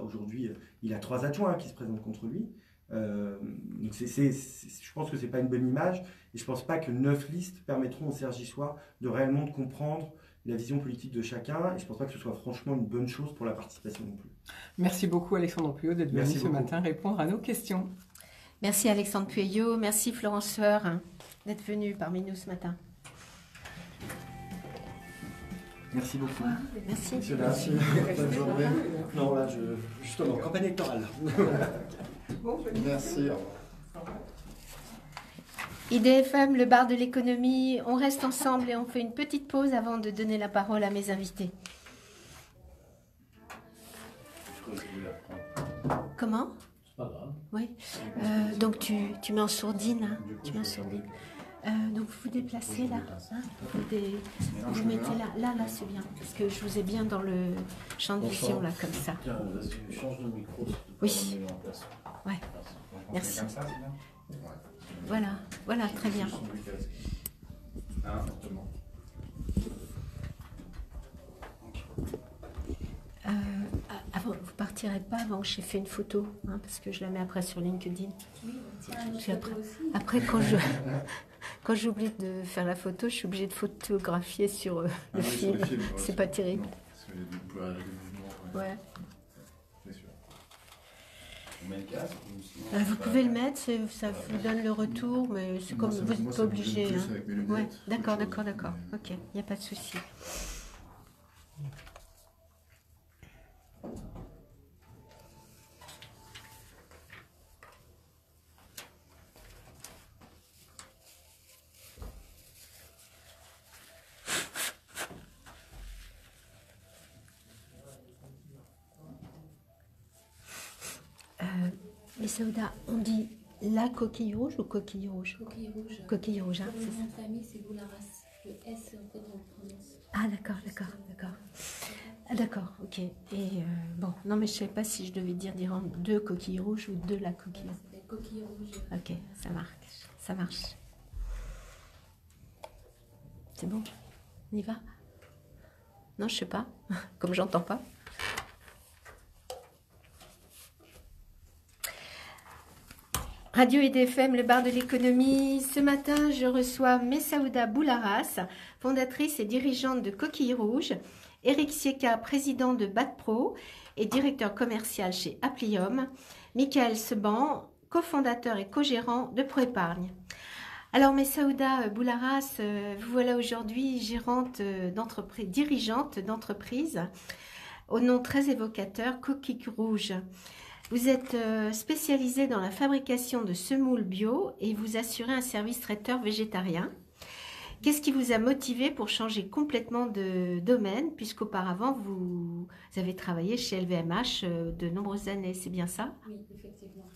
aujourd'hui, il a 3 adjoints qui se présentent contre lui. Donc je pense que ce n'est pas une bonne image, et je ne pense pas que 9 listes permettront aux Cergissois de réellement comprendre la vision politique de chacun, et je ne pense pas que ce soit franchement une bonne chose pour la participation non plus. Merci beaucoup Alexandre Pueyo d'être venu ce matin répondre à nos questions. Merci Alexandre Pueyo, merci Florence Sueur d'être venue parmi nous ce matin. Merci beaucoup. Merci. Monsieur, merci. Bonne journée. Non, là, justement, campagne électorale. Merci. IDFM, le bar de l'économie, on reste ensemble et on fait une petite pause avant de donner la parole à mes invités. Comment? C'est pas grave. Oui. Donc tu mets en sourdine. Hein, tu mets en sourdine. Donc vous vous déplacez là. Hein, vous mettez là, c'est bien. Parce que je vous ai bien dans le champ de vision là, comme ça. Tiens, vas-y, change de micro. Oui. Ouais. Merci. Comme ça, c'est bien. Voilà, très bien. Avant, vous partirez pas avant que j'ai fait une photo, hein, parce que je la mets après sur LinkedIn. Oui, après quand j'oublie de faire la photo, je suis obligée de photographier sur le film. C'est pas terrible. Ouais. Vous pouvez le mettre, ça vous donne le retour, mais c'est comme vous n'êtes pas obligé. Hein. Ouais, d'accord. Ok, il n'y a pas de souci. Mais Saouda, on dit la coquille rouge ou coquille rouge? Coquille rouge. Coquille rouge, hein. Le nom de famille, c'est Boularas. Le S, en fait, on le prononce. Ah, d'accord. Ah, d'accord, ok. Et bon, non, mais je ne savais pas si je devais dire de coquilles rouges ou de la coquille. Ça s'appelle coquille rouge. Ok, ça marche. Ça marche. C'est bon? On y va? Non, je sais pas. Comme j'entends pas. Radio EDFM, le bar de l'économie. Ce matin, je reçois Messaouda Boularas, fondatrice et dirigeante de Coquille Rouge, Eric Sieka, président de BATPro et directeur commercial chez Applium, Michael Seban, cofondateur et co-gérant de ProÉpargne. Alors Messaouda Boularas, vous voilà aujourd'hui dirigeante d'entreprise, au nom très évocateur, Coquille Rouge. Vous êtes spécialisé dans la fabrication de semoules bio et vous assurez un service traiteur végétarien. Qu'est-ce qui vous a motivé pour changer complètement de domaine, puisqu'auparavant vous avez travaillé chez LVMH de nombreuses années, c'est bien ça? Oui, effectivement.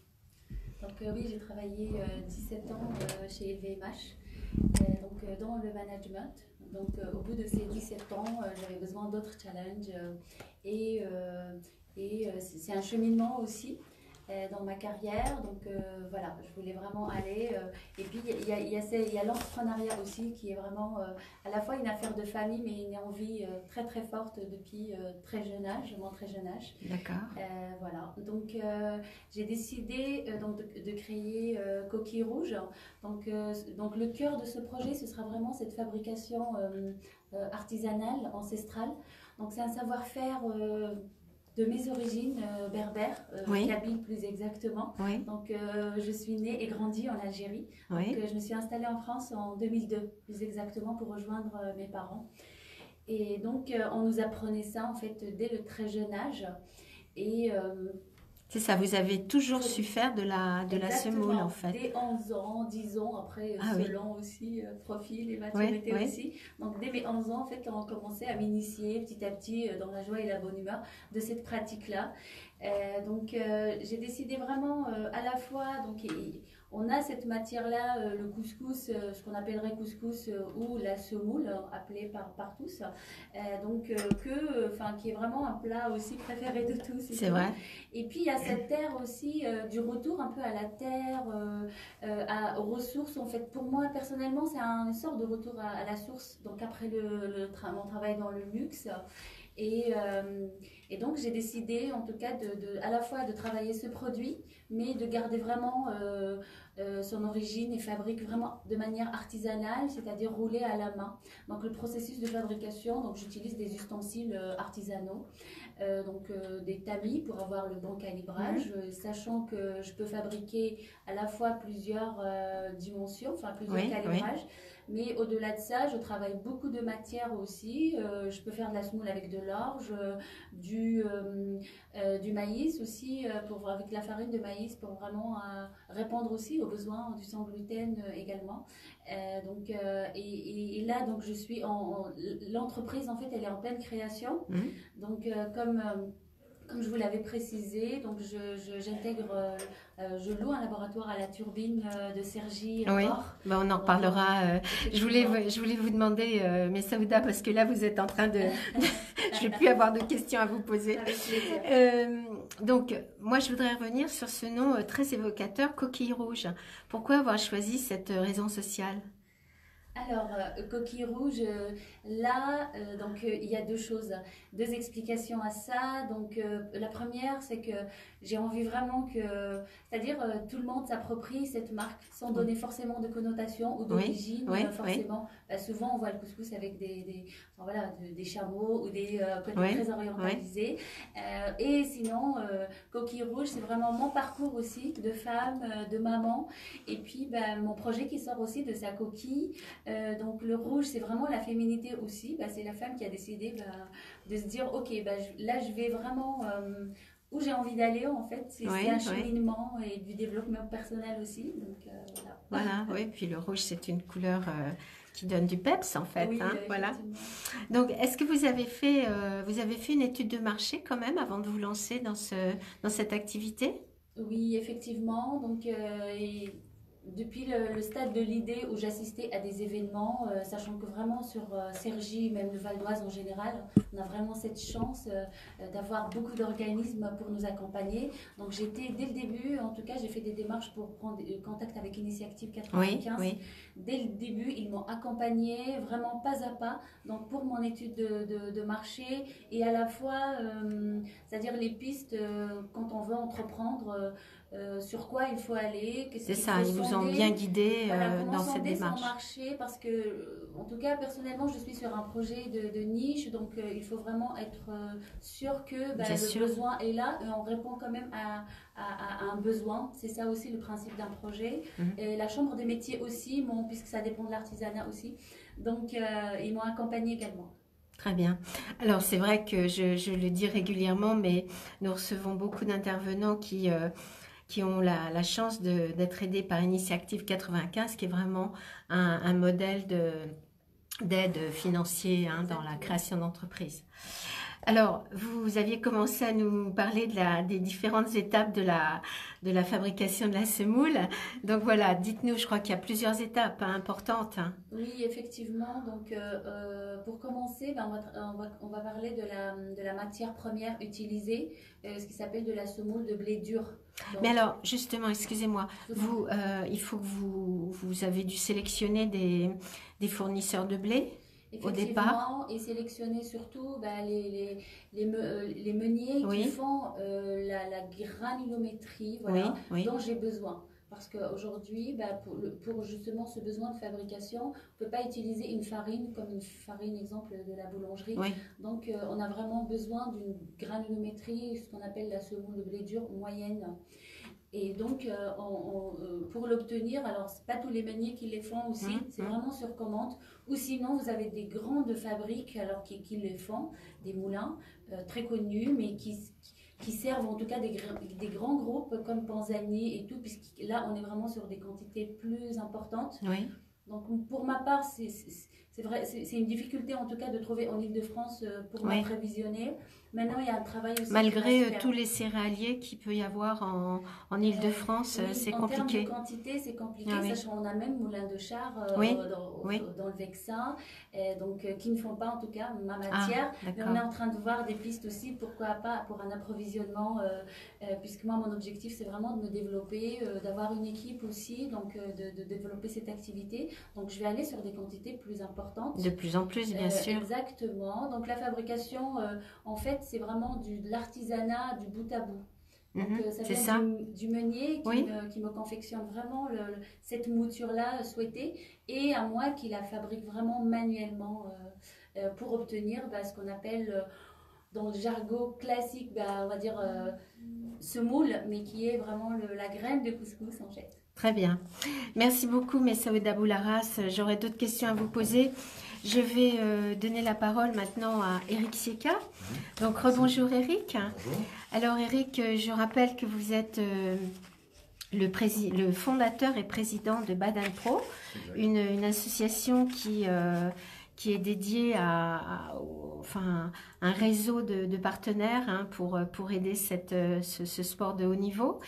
Donc oui, j'ai travaillé 17 ans chez LVMH, dans le management. Donc au bout de ces 17 ans, j'avais besoin d'autres challenges et c'est un cheminement aussi dans ma carrière. Donc voilà, je voulais vraiment aller. Et puis il y a l'entrepreneuriat aussi qui est vraiment à la fois une affaire de famille, mais une envie très très forte depuis très jeune âge, mon très jeune âge. D'accord. Voilà, donc j'ai décidé de créer Coquille Rouge. Donc le cœur de ce projet, ce sera vraiment cette fabrication artisanale, ancestrale. Donc c'est un savoir-faire de mes origines berbères, Oui. kabyle plus exactement. Oui. Donc je suis née et grandie en Algérie. Oui. Donc je me suis installée en France en 2002, plus exactement, pour rejoindre mes parents. Et donc on nous apprenait ça en fait dès le très jeune âge. Et c'est ça, vous avez toujours su faire de la semoule en fait. Dès 11 ans, 10 ans, après selon aussi profil et maturité aussi. Donc dès mes 11 ans, en fait, on commençait à m'initier petit à petit dans la joie et la bonne humeur de cette pratique-là. J'ai décidé vraiment à la fois, on a cette matière-là, le couscous, ce qu'on appellerait couscous ou la semoule, appelée par tous, qui est vraiment un plat aussi préféré de tous. C'est vrai. Et puis il y a cette terre aussi du retour un peu à la terre, aux ressources. En fait, pour moi personnellement, c'est une sorte de retour à la source. Donc après mon travail dans le luxe. Et donc j'ai décidé en tout cas à la fois de travailler ce produit, mais de garder vraiment son origine et fabrique vraiment de manière artisanale, c'est-à-dire roulé à la main. Donc le processus de fabrication, donc j'utilise des ustensiles artisanaux, des tamis pour avoir le bon calibrage, sachant que je peux fabriquer à la fois plusieurs dimensions, enfin plusieurs calibrages. Oui. Mais au-delà de ça, je travaille beaucoup de matières aussi. Je peux faire de la semoule avec de l'orge, du maïs aussi, avec la farine de maïs pour vraiment répondre aussi aux besoins du sans gluten également. Et là, donc, je suis l'entreprise, en fait, elle est en pleine création. Donc, comme je vous l'avais précisé, donc j'intègre, je loue un laboratoire à la turbine de Cergy. Oui, on en reparlera. Je voulais vous demander, Messaouda, parce que là vous êtes en train de... je ne vais plus avoir de questions à vous poser. Donc, moi je voudrais revenir sur ce nom très évocateur, Coquille Rouge. Pourquoi avoir choisi cette raison sociale ? Alors, Coquille Rouge, il y a deux explications à ça. Donc, la première, c'est que j'ai envie vraiment c'est-à-dire tout le monde s'approprie cette marque sans donner forcément de connotation ou d'origine, forcément. Souvent, on voit le couscous avec des chameaux ou des côtés très orientalisés. Et sinon, Coquille Rouge, c'est vraiment mon parcours aussi de femme, de maman. Et puis, mon projet qui sort aussi de sa coquille. Donc le rouge, c'est vraiment la féminité aussi. C'est la femme qui a décidé de se dire, ok, là je vais vraiment où j'ai envie d'aller en fait. C'est un cheminement et du développement personnel aussi. Donc voilà, oui. Puis le rouge, c'est une couleur qui donne du peps en fait. Oui, voilà. Donc est-ce que vous avez fait une étude de marché quand même avant de vous lancer dans cette activité? Oui, effectivement. Donc depuis le stade de l'idée où j'assistais à des événements, sachant que vraiment sur Cergy, même le Val d'Oise en général, on a vraiment cette chance d'avoir beaucoup d'organismes pour nous accompagner. Donc j'étais dès le début, en tout cas j'ai fait des démarches pour prendre contact avec Initiative 95. Oui, oui. Dès le début, ils m'ont accompagnée vraiment pas à pas, donc pour mon étude de marché et à la fois, c'est-à-dire les pistes quand on veut entreprendre. Sur quoi il faut aller, qu'est-ce C'est qu'il ça, faut ils vous ont sonder. bien guidé Voilà, comment dans cette sonder son démarche. marché parce que, en tout cas, personnellement, je suis sur un projet de niche, donc il faut vraiment être sûr que le besoin est là et on répond quand même à un besoin. C'est ça aussi le principe d'un projet. Et la Chambre des métiers aussi, puisque ça dépend de l'artisanat aussi. Donc, ils m'ont accompagnée également. Très bien. Alors, c'est vrai que je le dis régulièrement, mais nous recevons beaucoup d'intervenants qui ont la chance d'être aidés par Initiative 95, qui est vraiment un modèle d'aide financier dans la création d'entreprises. Alors, vous aviez commencé à nous parler des différentes étapes de la fabrication de la semoule. Donc voilà, dites-nous, je crois qu'il y a plusieurs étapes importantes. Oui, effectivement. Donc, pour commencer, on va parler de la matière première utilisée, ce qui s'appelle de la semoule de blé dur. Donc, mais alors, justement, excusez-moi, il faut que vous avez dû sélectionner des fournisseurs de blé au départ. Et sélectionner surtout les meuniers qui font la granulométrie dont j'ai besoin. Parce qu'aujourd'hui, pour justement ce besoin de fabrication, on ne peut pas utiliser une farine comme une farine, exemple de la boulangerie. Donc, on a vraiment besoin d'une granulométrie, ce qu'on appelle la semoule de blé dur moyenne. Et donc, pour l'obtenir, alors c'est pas tous les meuniers qui les font aussi, c'est vraiment sur commande. Ou sinon, vous avez des grandes fabriques alors qui les font, des moulins très connus, mais qui servent en tout cas des grands groupes comme Panzani et tout, puisque là, on est vraiment sur des quantités plus importantes. Donc, pour ma part, c'est vrai, c'est une difficulté en tout cas de trouver en Île-de-France pour m'apprévisionner. Maintenant, il y a un travail aussi. Malgré tous les céréaliers qu'il peut y avoir en Île-de-France, c'est compliqué. En termes de quantité, c'est compliqué. Sachant qu'on a même Moulin de Char dans le Vexin, donc qui ne font pas en tout cas ma matière. Mais on est en train de voir des pistes aussi, pourquoi pas pour un approvisionnement, puisque moi, mon objectif, c'est vraiment de me développer, d'avoir une équipe aussi, donc de développer cette activité. Donc, je vais aller sur des quantités plus importantes. De plus en plus, bien sûr. Exactement. Donc, la fabrication, en fait, c'est vraiment de l'artisanat du bout à bout. Donc, ça vient du meunier qui me confectionne vraiment cette mouture-là souhaitée et à moi qui la fabrique vraiment manuellement pour obtenir ce qu'on appelle dans le jargon classique, on va dire semoule, mais qui est vraiment la graine de couscous en fait. Très bien. Merci beaucoup, Messaouda Boularas. J'aurais d'autres questions à vous poser. Je vais donner la parole maintenant à Eric Sieka. Donc, rebonjour Eric. Bonjour. Alors Eric, je rappelle que vous êtes le fondateur et président de Baden Pro, une association qui est dédiée à un réseau de partenaires pour aider ce sport de haut niveau.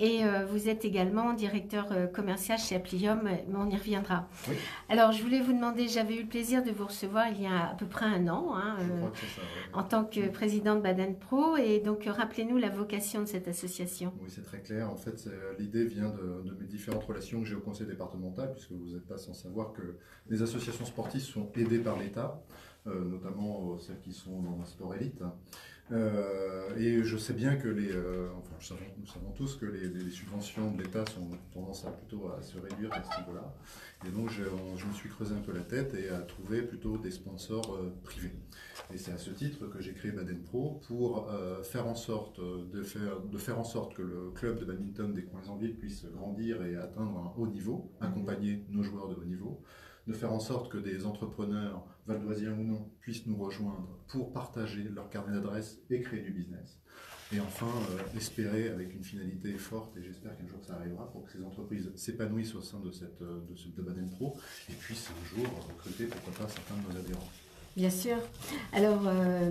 Et vous êtes également directeur commercial chez Applium, mais on y reviendra. Oui. Alors, je voulais vous demander, j'avais eu le plaisir de vous recevoir il y a à peu près un an, en tant que président de Baden Pro. Et donc, rappelez-nous la vocation de cette association. Oui, c'est très clair. En fait, l'idée vient de mes différentes relations que j'ai au conseil départemental, puisque vous n'êtes pas sans savoir que les associations sportives sont aidées par l'État, notamment celles qui sont dans le sport élite. Et je sais bien que nous savons tous que les subventions de l'État ont tendance plutôt à se réduire à ce niveau-là. Et donc je me suis creusé un peu la tête et à trouver plutôt des sponsors privés. Et c'est à ce titre que j'ai créé Baden Pro pour faire en sorte que le club de badminton des Coins-en-Ville puisse grandir et atteindre un haut niveau, accompagner nos joueurs de haut niveau, de faire en sorte que des entrepreneurs, valdoisiens ou non, puissent nous rejoindre pour partager leur carnet d'adresses et créer du business. Et enfin, espérer avec une finalité forte, et j'espère qu'un jour ça arrivera, pour que ces entreprises s'épanouissent au sein de Baden Pro et puissent un jour recruter, pourquoi pas, certains de nos adhérents. Bien sûr. Alors,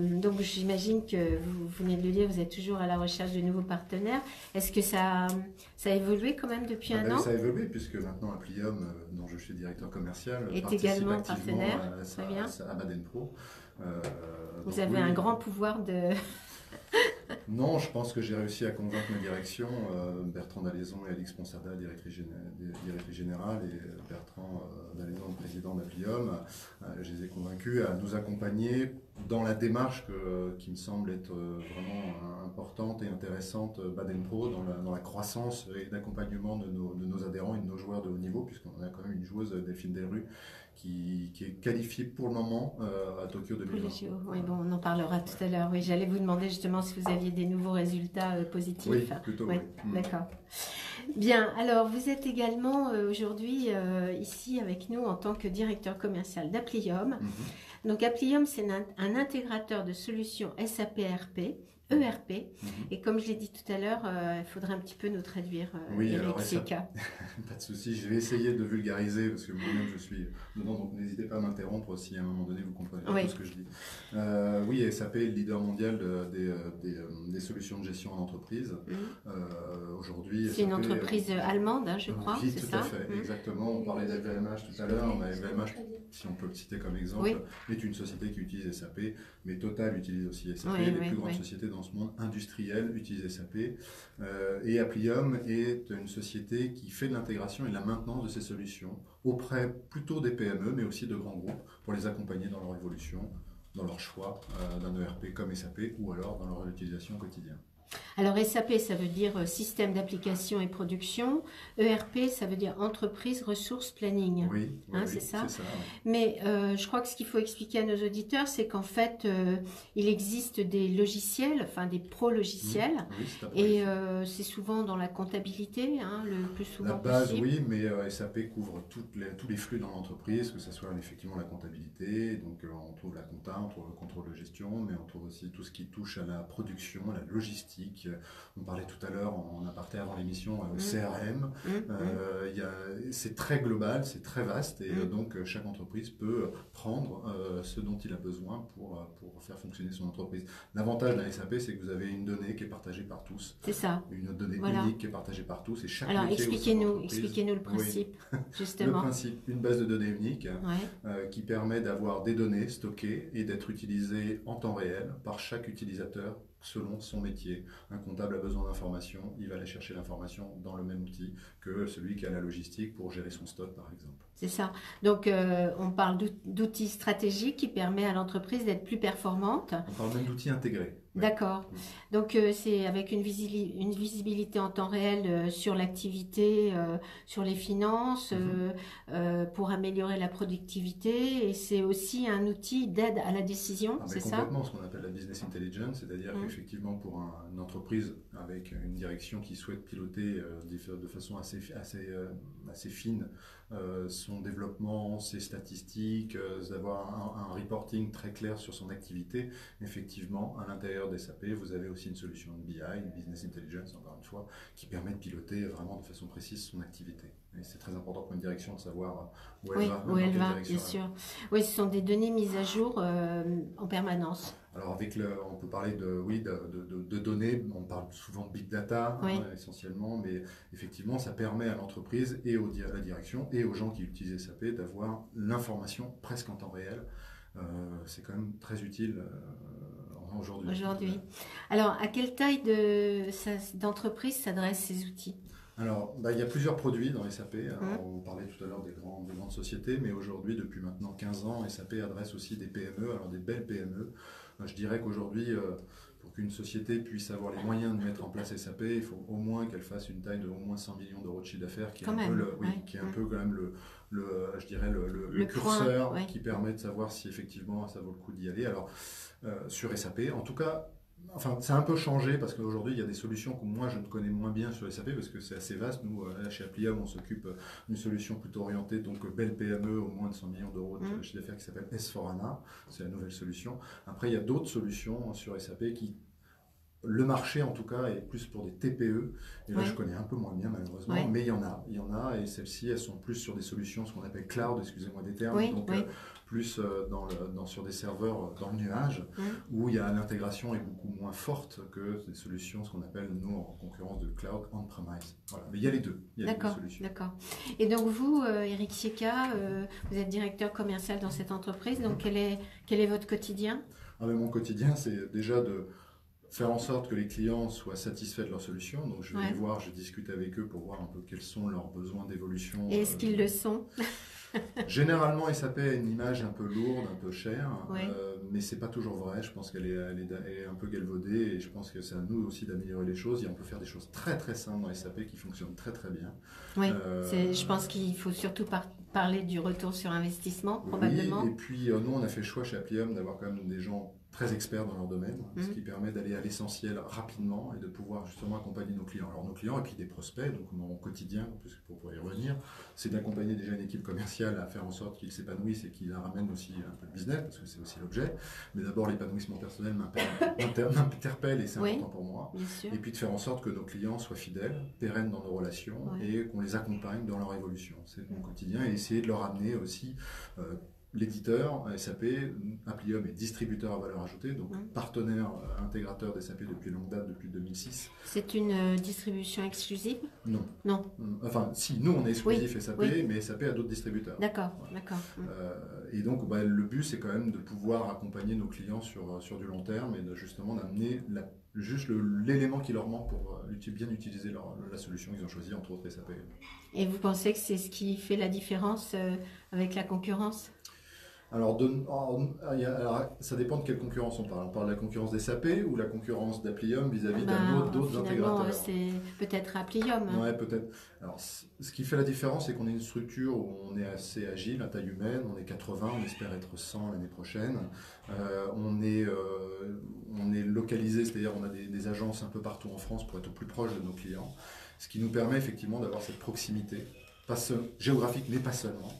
donc j'imagine que vous venez de le dire, vous êtes toujours à la recherche de nouveaux partenaires. Est-ce que ça a évolué quand même depuis un an? Ça a évolué puisque maintenant Applium, dont je suis directeur commercial, est participe également activement partenaire. Très bien. à Baden-Pro. Vous Donc avez oui, un grand pouvoir de... Non, je pense que j'ai réussi à convaincre ma direction, Bertrand Dalaison et Alix Ponsarda, directrice générale, et Bertrand Dalaison, président d'Applium. Je les ai convaincus à nous accompagner dans la démarche qui me semble être vraiment importante et intéressante, Baden-Pro, dans la croissance et l'accompagnement de nos adhérents et de nos joueurs de haut niveau, puisqu'on a quand même une joueuse, Delphine Desrues, qui est qualifiée pour le moment à Tokyo 2020. Oui, bon, on en parlera tout à l'heure. Oui, j'allais vous demander justement si vous aviez des nouveaux résultats positifs. Oui, plutôt, oui. D'accord. Bien, alors vous êtes également aujourd'hui ici avec nous en tant que directeur commercial d'Applium. Donc Applium, c'est un intégrateur de solutions SAP ERP. Et comme je l'ai dit tout à l'heure, il faudrait un petit peu nous traduire oui, les alors, lexiques. Pas de souci, je vais essayer de vulgariser parce que moi-même je suis dedans, donc n'hésitez pas à m'interrompre si à un moment donné vous comprenez pas tout ce que je dis. Oui, SAP est le leader mondial des solutions de gestion en entreprise. Aujourd'hui, c'est une entreprise allemande, hein, je crois. Oui, c'est tout ça à fait, exactement. On parlait d'LVMH tout à l'heure, mais LVMH, si on peut le citer comme exemple, est une société qui utilise SAP, mais Total utilise aussi SAP. Les plus grandes sociétés dans ce monde industriel utilisent SAP. Et Applium est une société qui fait de l'intégration et de la maintenance de ces solutions auprès plutôt des PME, mais aussi de grands groupes, pour les accompagner dans leur évolution, dans leur choix d'un ERP comme SAP, ou alors dans leur utilisation au quotidien. Alors SAP, ça veut dire système d'application et production. ERP, ça veut dire entreprise, ressources, planning. Oui, c'est ça. C'est ça. Mais je crois que ce qu'il faut expliquer à nos auditeurs, c'est qu'en fait, il existe des logiciels, enfin des pro-logiciels, et c'est souvent dans la comptabilité, le plus souvent possible. La base, oui, mais SAP couvre tous les flux dans l'entreprise, que ce soit effectivement la comptabilité, donc on trouve la compta, on trouve le contrôle de gestion, mais on trouve aussi tout ce qui touche à la production, à la logistique. On parlait tout à l'heure en aparté avant l'émission CRM. C'est très global, c'est très vaste et donc chaque entreprise peut prendre ce dont il a besoin pour faire fonctionner son entreprise. L'avantage d'un SAP, c'est que vous avez une donnée qui est partagée par tous. C'est ça. Une donnée unique qui est partagée par tous et chaque Alors métier expliquez-nous le principe, justement. Le principe, une base de données unique qui permet d'avoir des données stockées et d'être utilisées en temps réel par chaque utilisateur selon son métier. Un comptable a besoin d'informations, il va aller chercher l'information dans le même outil que celui qui a la logistique pour gérer son stock, par exemple. C'est ça. Donc, on parle d'outils stratégiques qui permettent à l'entreprise d'être plus performante. On parle même d'outils intégrés. D'accord. Donc, c'est avec une visibilité en temps réel sur l'activité, sur les finances, pour améliorer la productivité. Et c'est aussi un outil d'aide à la décision, c'est ça? Complètement, ce qu'on appelle la business intelligence, c'est-à-dire qu'effectivement, pour une entreprise avec une direction qui souhaite piloter de façon assez fine son développement, ses statistiques, d'avoir un reporting très clair sur son activité, effectivement, à l'intérieur des SAP, vous avez aussi une solution de BI, une business intelligence, encore une fois, qui permet de piloter vraiment de façon précise son activité. Et c'est très important pour une direction de savoir où elle va, bien sûr. Oui, ce sont des données mises à jour en permanence. Alors on peut parler de données, on parle souvent de big data essentiellement, mais effectivement ça permet à l'entreprise et à la direction et aux gens qui utilisent SAP d'avoir l'information presque en temps réel. C'est quand même très utile aujourd'hui. Alors à quelle taille d'entreprise s'adressent ces outils? Alors, il y a plusieurs produits dans SAP. On parlait tout à l'heure des grandes sociétés, mais aujourd'hui, depuis maintenant 15 ans, SAP adresse aussi des PME, alors des belles PME. Je dirais qu'aujourd'hui, pour qu'une société puisse avoir les moyens de mettre en place SAP, il faut au moins qu'elle fasse une taille de au moins 100 millions d'euros de chiffre d'affaires, qui est un peu quand même le curseur qui permet de savoir si effectivement ça vaut le coup d'y aller. Alors, sur SAP, en tout cas, ça a un peu changé parce qu'aujourd'hui, il y a des solutions que moi, je ne connais moins bien sur SAP parce que c'est assez vaste. Nous, là, chez Applium, on s'occupe d'une solution plutôt orientée, donc belle PME, au moins de 100 millions d'euros de chiffre d'affaires qui s'appelle S4HANA. C'est la nouvelle solution. Après, il y a d'autres solutions sur SAP qui Le marché, en tout cas, est plus pour des TPE. Et là, Oui. je connais un peu moins bien, malheureusement. Oui. Mais il y en a. Et celles-ci, elles sont plus sur des solutions, ce qu'on appelle cloud, excusez-moi des termes. Oui, Donc, oui. plus sur des serveurs dans le nuage, où il y a l'intégration est beaucoup moins forte que des solutions, ce qu'on appelle, nous, en concurrence de cloud on-premise. Voilà. Mais il y a les deux. Il y a les deux D'accord, solutions. d'accord. Et donc vous, Eric Sieka, vous êtes directeur commercial dans cette entreprise. Donc quel est votre quotidien? Mais mon quotidien, c'est déjà de faire en sorte que les clients soient satisfaits de leur solution. Donc je vais les voir, je discute avec eux pour voir un peu quels sont leurs besoins d'évolution. Et est-ce qu'ils le sont? Généralement, SAP a une image un peu lourde, un peu chère, Oui. mais c'est pas toujours vrai. Je pense qu'elle est un peu galvaudée et je pense que c'est à nous aussi d'améliorer les choses. Et on peut faire des choses très très simples dans SAP qui fonctionnent très très bien. Oui, je pense qu'il faut surtout parler du retour sur investissement, probablement. Oui, et puis nous, on a fait le choix chez Applium d'avoir quand même des gens très experts dans leur domaine, ce qui permet d'aller à l'essentiel rapidement et de pouvoir justement accompagner nos clients. Alors nos clients et puis des prospects, donc mon quotidien, pour y revenir, c'est d'accompagner déjà une équipe commerciale à faire en sorte qu'ils s'épanouissent et qu'ils ramènent aussi un peu de business, parce que c'est aussi l'objet. Mais d'abord, l'épanouissement personnel m'interpelle et c'est important pour moi. Bien sûr. Et puis de faire en sorte que nos clients soient fidèles, pérennes dans nos relations et qu'on les accompagne dans leur évolution. C'est mon quotidien et essayer de leur amener aussi l'éditeur SAP, Applium est distributeur à valeur ajoutée, donc partenaire intégrateur d'SAP depuis longue date, depuis 2006. C'est une distribution exclusive? Non. Non. Enfin, si, nous on est exclusif SAP, mais SAP a d'autres distributeurs. D'accord, d'accord. Et donc le but c'est quand même de pouvoir accompagner nos clients sur du long terme et de justement d'amener juste l'élément qui leur manque pour bien utiliser la solution qu'ils ont choisie, entre autres SAP. Et vous pensez que c'est ce qui fait la différence avec la concurrence? Alors, ça dépend de quelle concurrence on parle. On parle de la concurrence des SAP ou la concurrence d'Applium vis-à-vis d'autres intégrateurs. C'est peut-être Applium. Ouais, peut-être. Alors, ce qui fait la différence, c'est qu'on est une structure où on est assez agile, à taille humaine. On est 80, on espère être 100 l'année prochaine. On est localisé, c'est-à-dire on a des agences un peu partout en France pour être au plus proche de nos clients. Ce qui nous permet effectivement d'avoir cette proximité. Géographique, mais pas seulement.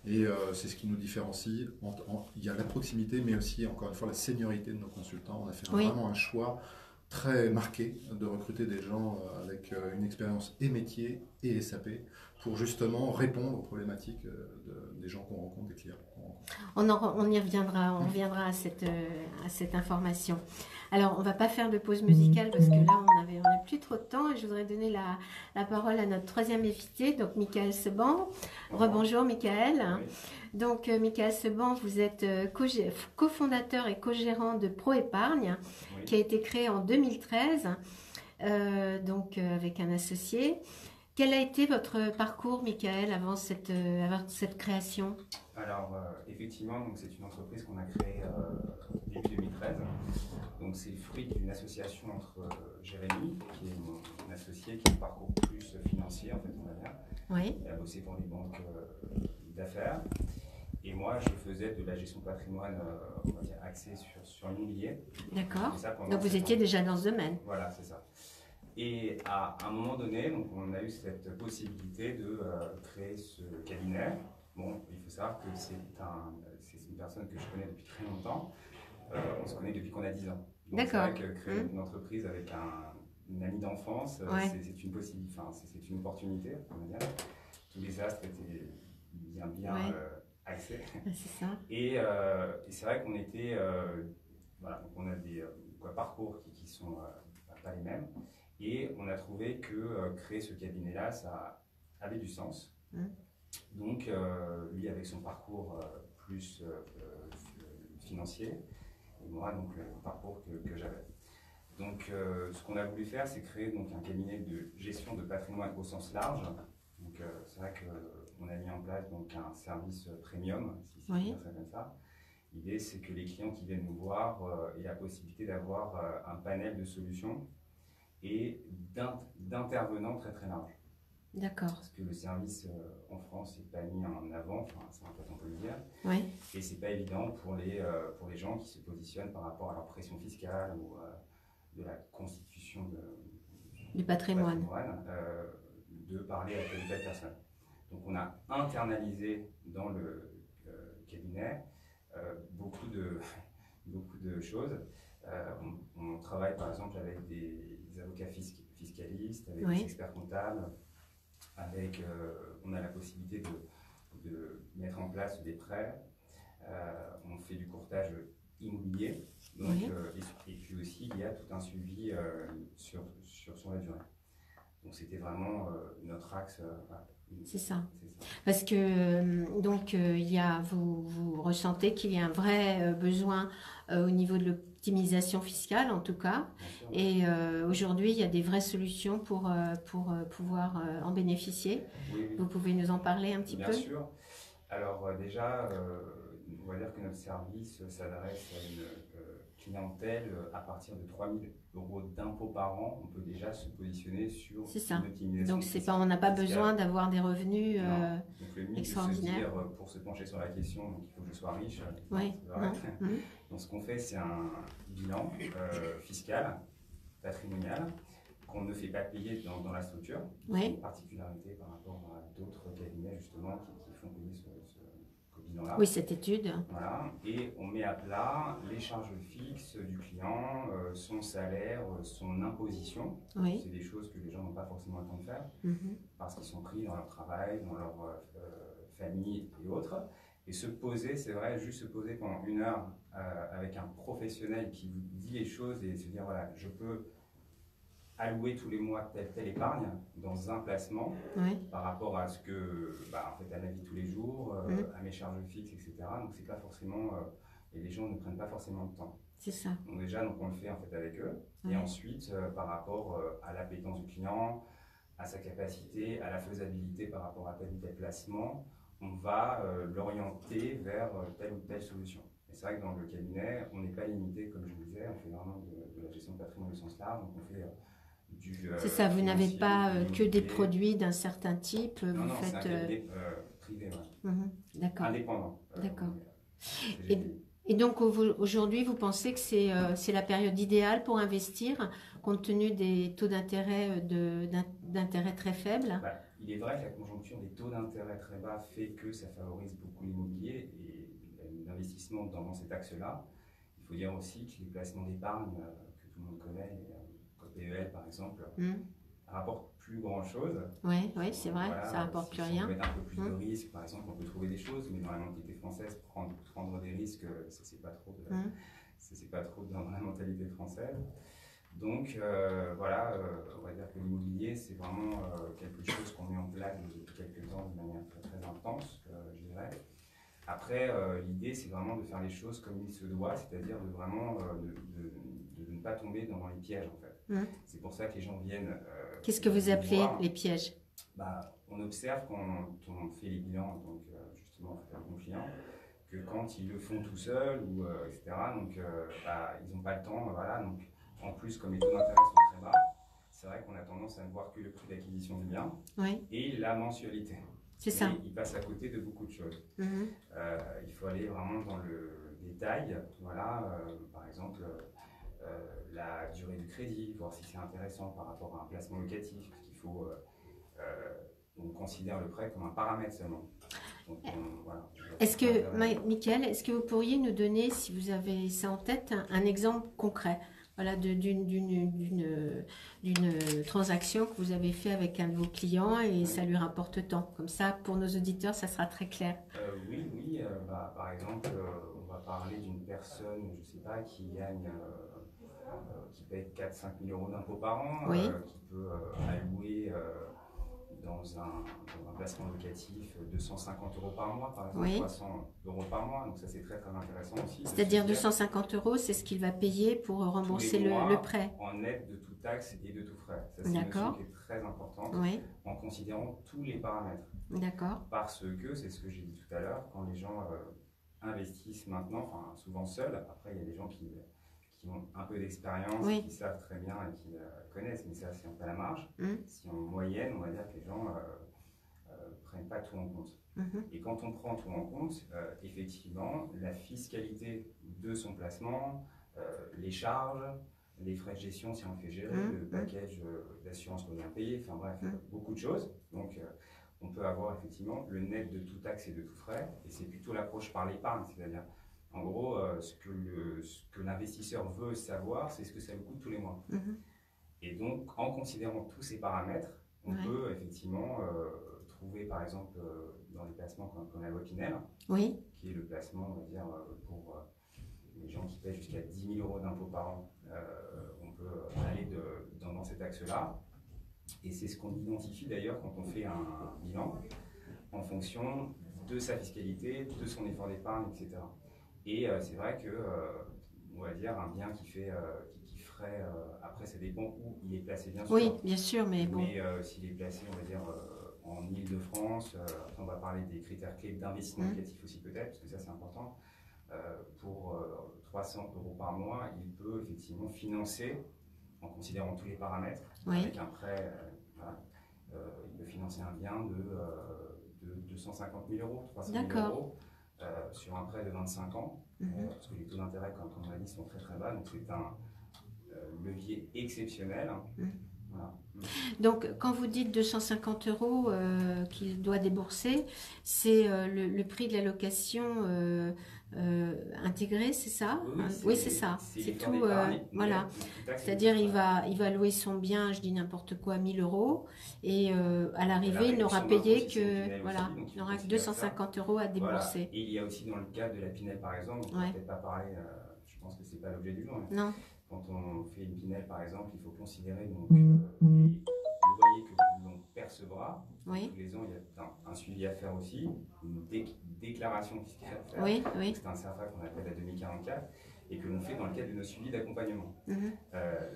Et c'est ce qui nous différencie. Il y a la proximité, mais aussi, encore une fois, la seniorité de nos consultants. On a fait vraiment un choix très marqué de recruter des gens avec une expérience et métier et SAP pour justement répondre aux problématiques des gens qu'on rencontre, des clients qu'on rencontre. On y reviendra, on reviendra à cette information. Alors, on ne va pas faire de pause musicale parce que là, on n'a plus trop de temps et je voudrais donner la parole à notre troisième invité, donc Michael Seban. Rebonjour Michael. Oui. Donc, Michael Seban, vous êtes cofondateur et co-gérant de ProÉpargne, qui a été créé en 2013, avec un associé. Quel a été votre parcours, Michael, avant cette création? Alors, effectivement, c'est une entreprise qu'on a créée début 2013. Donc, c'est le fruit d'une association entre Jérémy, qui est mon associé, qui a un parcours plus financier, en fait, on va dire. Oui. Il a bossé pour des banques d'affaires. Et moi, je faisais de la gestion de patrimoine, on va dire, axée sur l'immobilier. D'accord. Donc, vous étiez déjà dans ce domaine. Voilà, c'est ça. Et à un moment donné, donc on a eu cette possibilité de créer ce cabinet. Bon, il faut savoir que c'est une personne que je connais depuis très longtemps. On se connaît depuis qu'on a 10 ans. D'accord. C'est vrai que créer une entreprise avec une amie d'enfance, c'est une possibilité, c'est une opportunité, on va dire. Tous les astres étaient bien axés. C'est ça. Et c'est vrai qu'on était, voilà, donc on a des parcours qui sont pas les mêmes. Et on a trouvé que créer ce cabinet-là, ça avait du sens. Donc, lui, avec son parcours plus financier, et moi, donc, le parcours que j'avais. Donc, ce qu'on a voulu faire, c'est créer donc, un cabinet de gestion de patrimoine au sens large. Donc, c'est vrai qu'on a mis en place donc, un service premium, si c'est dire ça comme ça. L'idée, c'est que les clients qui viennent nous voir aient la possibilité d'avoir un panel de solutions et d'intervenants très très larges. D'accord. Parce que le service en France n'est pas mis en avant, ça en fait on peut le dire. Oui. Et c'est pas évident pour les gens qui se positionnent par rapport à leur pression fiscale ou de la constitution du patrimoine. De parler à telle ou telle personne. Donc on a internalisé dans le cabinet beaucoup de choses. On travaille par exemple avec des avocats fiscalistes, avec Oui. des experts comptables, avec, on a la possibilité de mettre en place des prêts, on fait du courtage immobilier, donc, Oui. et puis aussi il y a tout un suivi sur la durée. Donc c'était vraiment notre axe. Voilà. C'est ça. C'est ça. Parce que donc il y a, vous ressentez qu'il y a un vrai besoin au niveau de l'optimisation fiscale en tout cas. Bien sûr. Et aujourd'hui, il y a des vraies solutions pour pouvoir en bénéficier. Oui, oui. Vous pouvez nous en parler un petit Bien peu? sûr. Alors déjà, on va dire que notre service s'adresse à une clientèle à partir de 3 000 € d'impôts par an. On peut déjà se positionner sur C'est ça. une optimisation Donc c'est pas, on n'a pas fiscale. besoin d'avoir des revenus. Non. Donc le mythe de se extraordinaire. dire, pour se pencher sur la question, donc il faut que je sois riche. Oui. c'est vrai. Non. Mhm. Donc ce qu'on fait, c'est un bilan fiscal, patrimonial, qu'on ne fait pas payer dans la structure. Oui. C'est une particularité par rapport à d'autres cabinets justement qui font payer ce bilan-là. Oui, cette étude. Voilà. Et on met à plat les charges fixes du client, son salaire, son imposition. Oui. C'est des choses que les gens n'ont pas forcément le temps de faire Mhm. parce qu'ils sont pris dans leur travail, dans leur famille et autres. Et se poser, c'est vrai, juste se poser pendant 1 heure avec un professionnel qui vous dit les choses et se dire, voilà, je peux allouer tous les mois telle épargne dans un placement Oui. par rapport à ce que, en fait, à ma vie tous les jours, à mes charges fixes, etc. Donc c'est pas forcément, et les gens ne prennent pas forcément le temps. C'est ça. Donc déjà, donc on le fait en fait avec eux. Ouais. Et ensuite, par rapport à l'appétence du client, à sa capacité, à la faisabilité par rapport à tel ou tel placement, on va l'orienter vers telle ou telle solution. Et c'est vrai que dans le cabinet, on n'est pas limité, comme je vous disais, on fait vraiment de la gestion de patrimoine au sens large, donc on fait du... C'est ça, vous n'avez financier, pas du que des immobilier. produits d'un certain type. Non, Vous non, c'est un faites. cabinet privé, ouais. Mhm. D'accord. Indépendant. D'accord. C'est GPI. Et donc aujourd'hui, vous pensez que c'est la période idéale pour investir, compte tenu des taux d'intérêt d'intérêt très faibles? Il est vrai que la conjoncture des taux d'intérêt très bas fait que ça favorise beaucoup l'immobilier et l'investissement dans cet axe-là. Il faut dire aussi que les placements d'épargne que tout le monde connaît, comme PEL par exemple, rapportent plus grand-chose. Oui, c'est vrai, Voilà, ça rapporte plus si rien. on met un peu plus de risques, par exemple, on peut trouver des choses, mais dans la mentalité française, prendre des risques, ça c'est pas trop, c'est pas trop dans la mentalité française. Donc voilà, on va dire que l'immobilier, c'est vraiment quelque chose qu'on met en place depuis quelques temps de manière très, très intense, je dirais. Après, l'idée, c'est vraiment de faire les choses comme il se doit, c'est-à-dire de vraiment de ne pas tomber dans les pièges, en fait. C'est pour ça que les gens viennent... Qu'est-ce que vous appelez voir. les pièges? On observe quand on fait les bilans, donc justement avec nos clients, que quand ils le font tout seuls, ou, etc., donc ils n'ont pas le temps, voilà, donc en plus, comme les taux d'intérêt sont très bas, c'est vrai qu'on a tendance à ne voir que le prix d'acquisition du bien et la mensualité. C'est ça. Ils passent à côté de beaucoup de choses. Il faut aller vraiment dans le détail. Voilà, par exemple, la durée du crédit, voir si c'est intéressant par rapport à un placement locatif, parce qu'il faut, on considère le prêt comme un paramètre seulement. Donc, voilà. Est-ce que, Mickaël, est-ce que vous pourriez nous donner, si vous avez ça en tête, un exemple concret, voilà, d'une transaction que vous avez fait avec un de vos clients et ça lui rapporte tant? Comme ça, pour nos auditeurs, ça sera très clair. Oui. Par exemple, on va parler d'une personne, je ne sais pas, qui gagne, qui paye 4-5 000 € d'impôts par an, qui peut allouer dans un placement locatif 250 € par mois, par exemple, 300 € par mois. Donc ça, c'est très, très intéressant aussi. C'est-à-dire 250 €, c'est ce qu'il va payer pour rembourser le prêt. En net de toute taxe et de tout frais. Ça, c'est une notion qui est très importante en considérant tous les paramètres. D'accord. Parce que, c'est ce que j'ai dit tout à l'heure, quand les gens investissent maintenant, enfin souvent seuls, après il y a des gens qui ont un peu d'expérience, qui savent très bien et qui connaissent, mais ça c'est un peu à la marge. Si en moyenne, on va dire que les gens prennent pas tout en compte. Et quand on prend tout en compte, effectivement, la fiscalité de son placement, les charges, les frais de gestion si on le fait gérer, le package d'assurance qu'on vient payer, enfin bref, beaucoup de choses. Donc on peut avoir effectivement le net de tout taxe et de tout frais, et c'est plutôt l'approche par l'épargne, c'est-à-dire En gros, ce que l'investisseur veut savoir, c'est ce que ça lui coûte tous les mois. Et donc, en considérant tous ces paramètres, on peut effectivement trouver, par exemple, dans les placements comme la loi Pinel, qui est le placement, on va dire, pour les gens qui paient jusqu'à 10 000 € d'impôts par an, on peut aller dans cet axe-là. Et c'est ce qu'on identifie d'ailleurs quand on fait un bilan, en fonction de sa fiscalité, de son effort d'épargne, etc. Et c'est vrai que, on va dire, un bien qui ferait, après ça dépend où il est placé, bien sûr. Oui, bien sûr, mais bon. Mais s'il est placé, on va dire, en Île-de-France, on va parler des critères clés d'investissement locatif aussi peut-être, parce que ça c'est important. Pour 300 € par mois, il peut effectivement financer, en considérant tous les paramètres, avec un prêt, il peut financer un bien de 250 000 €, 300 000 € sur un prêt de 25 ans, parce que les taux d'intérêt, comme on l'a dit, sont très très bas, donc c'est un levier exceptionnel. Voilà. Donc, quand vous dites 250 € qu'il doit débourser, c'est le prix de la location intégré, c'est ça? Oui, c'est ça. C'est tout. Voilà. C'est-à-dire, il va louer son bien, je dis n'importe quoi, 1 000 €, et à l'arrivée, il n'aura payé que, voilà, il n'aura que 250 € à débourser. Voilà. Et il y a aussi dans le cadre de la Pinel, par exemple, on ne peut peut-être pas parler, je pense que ce n'est pas l'objet du jour. Non. Quand on fait une Pinel, par exemple, il faut considérer donc, le loyer que l'on percevra. Tous les ans, il y a un suivi à faire aussi, une déclaration fiscale à faire. C'est un CERFA qu'on appelle la 2044 et que l'on fait dans le cadre de nos suivis d'accompagnement.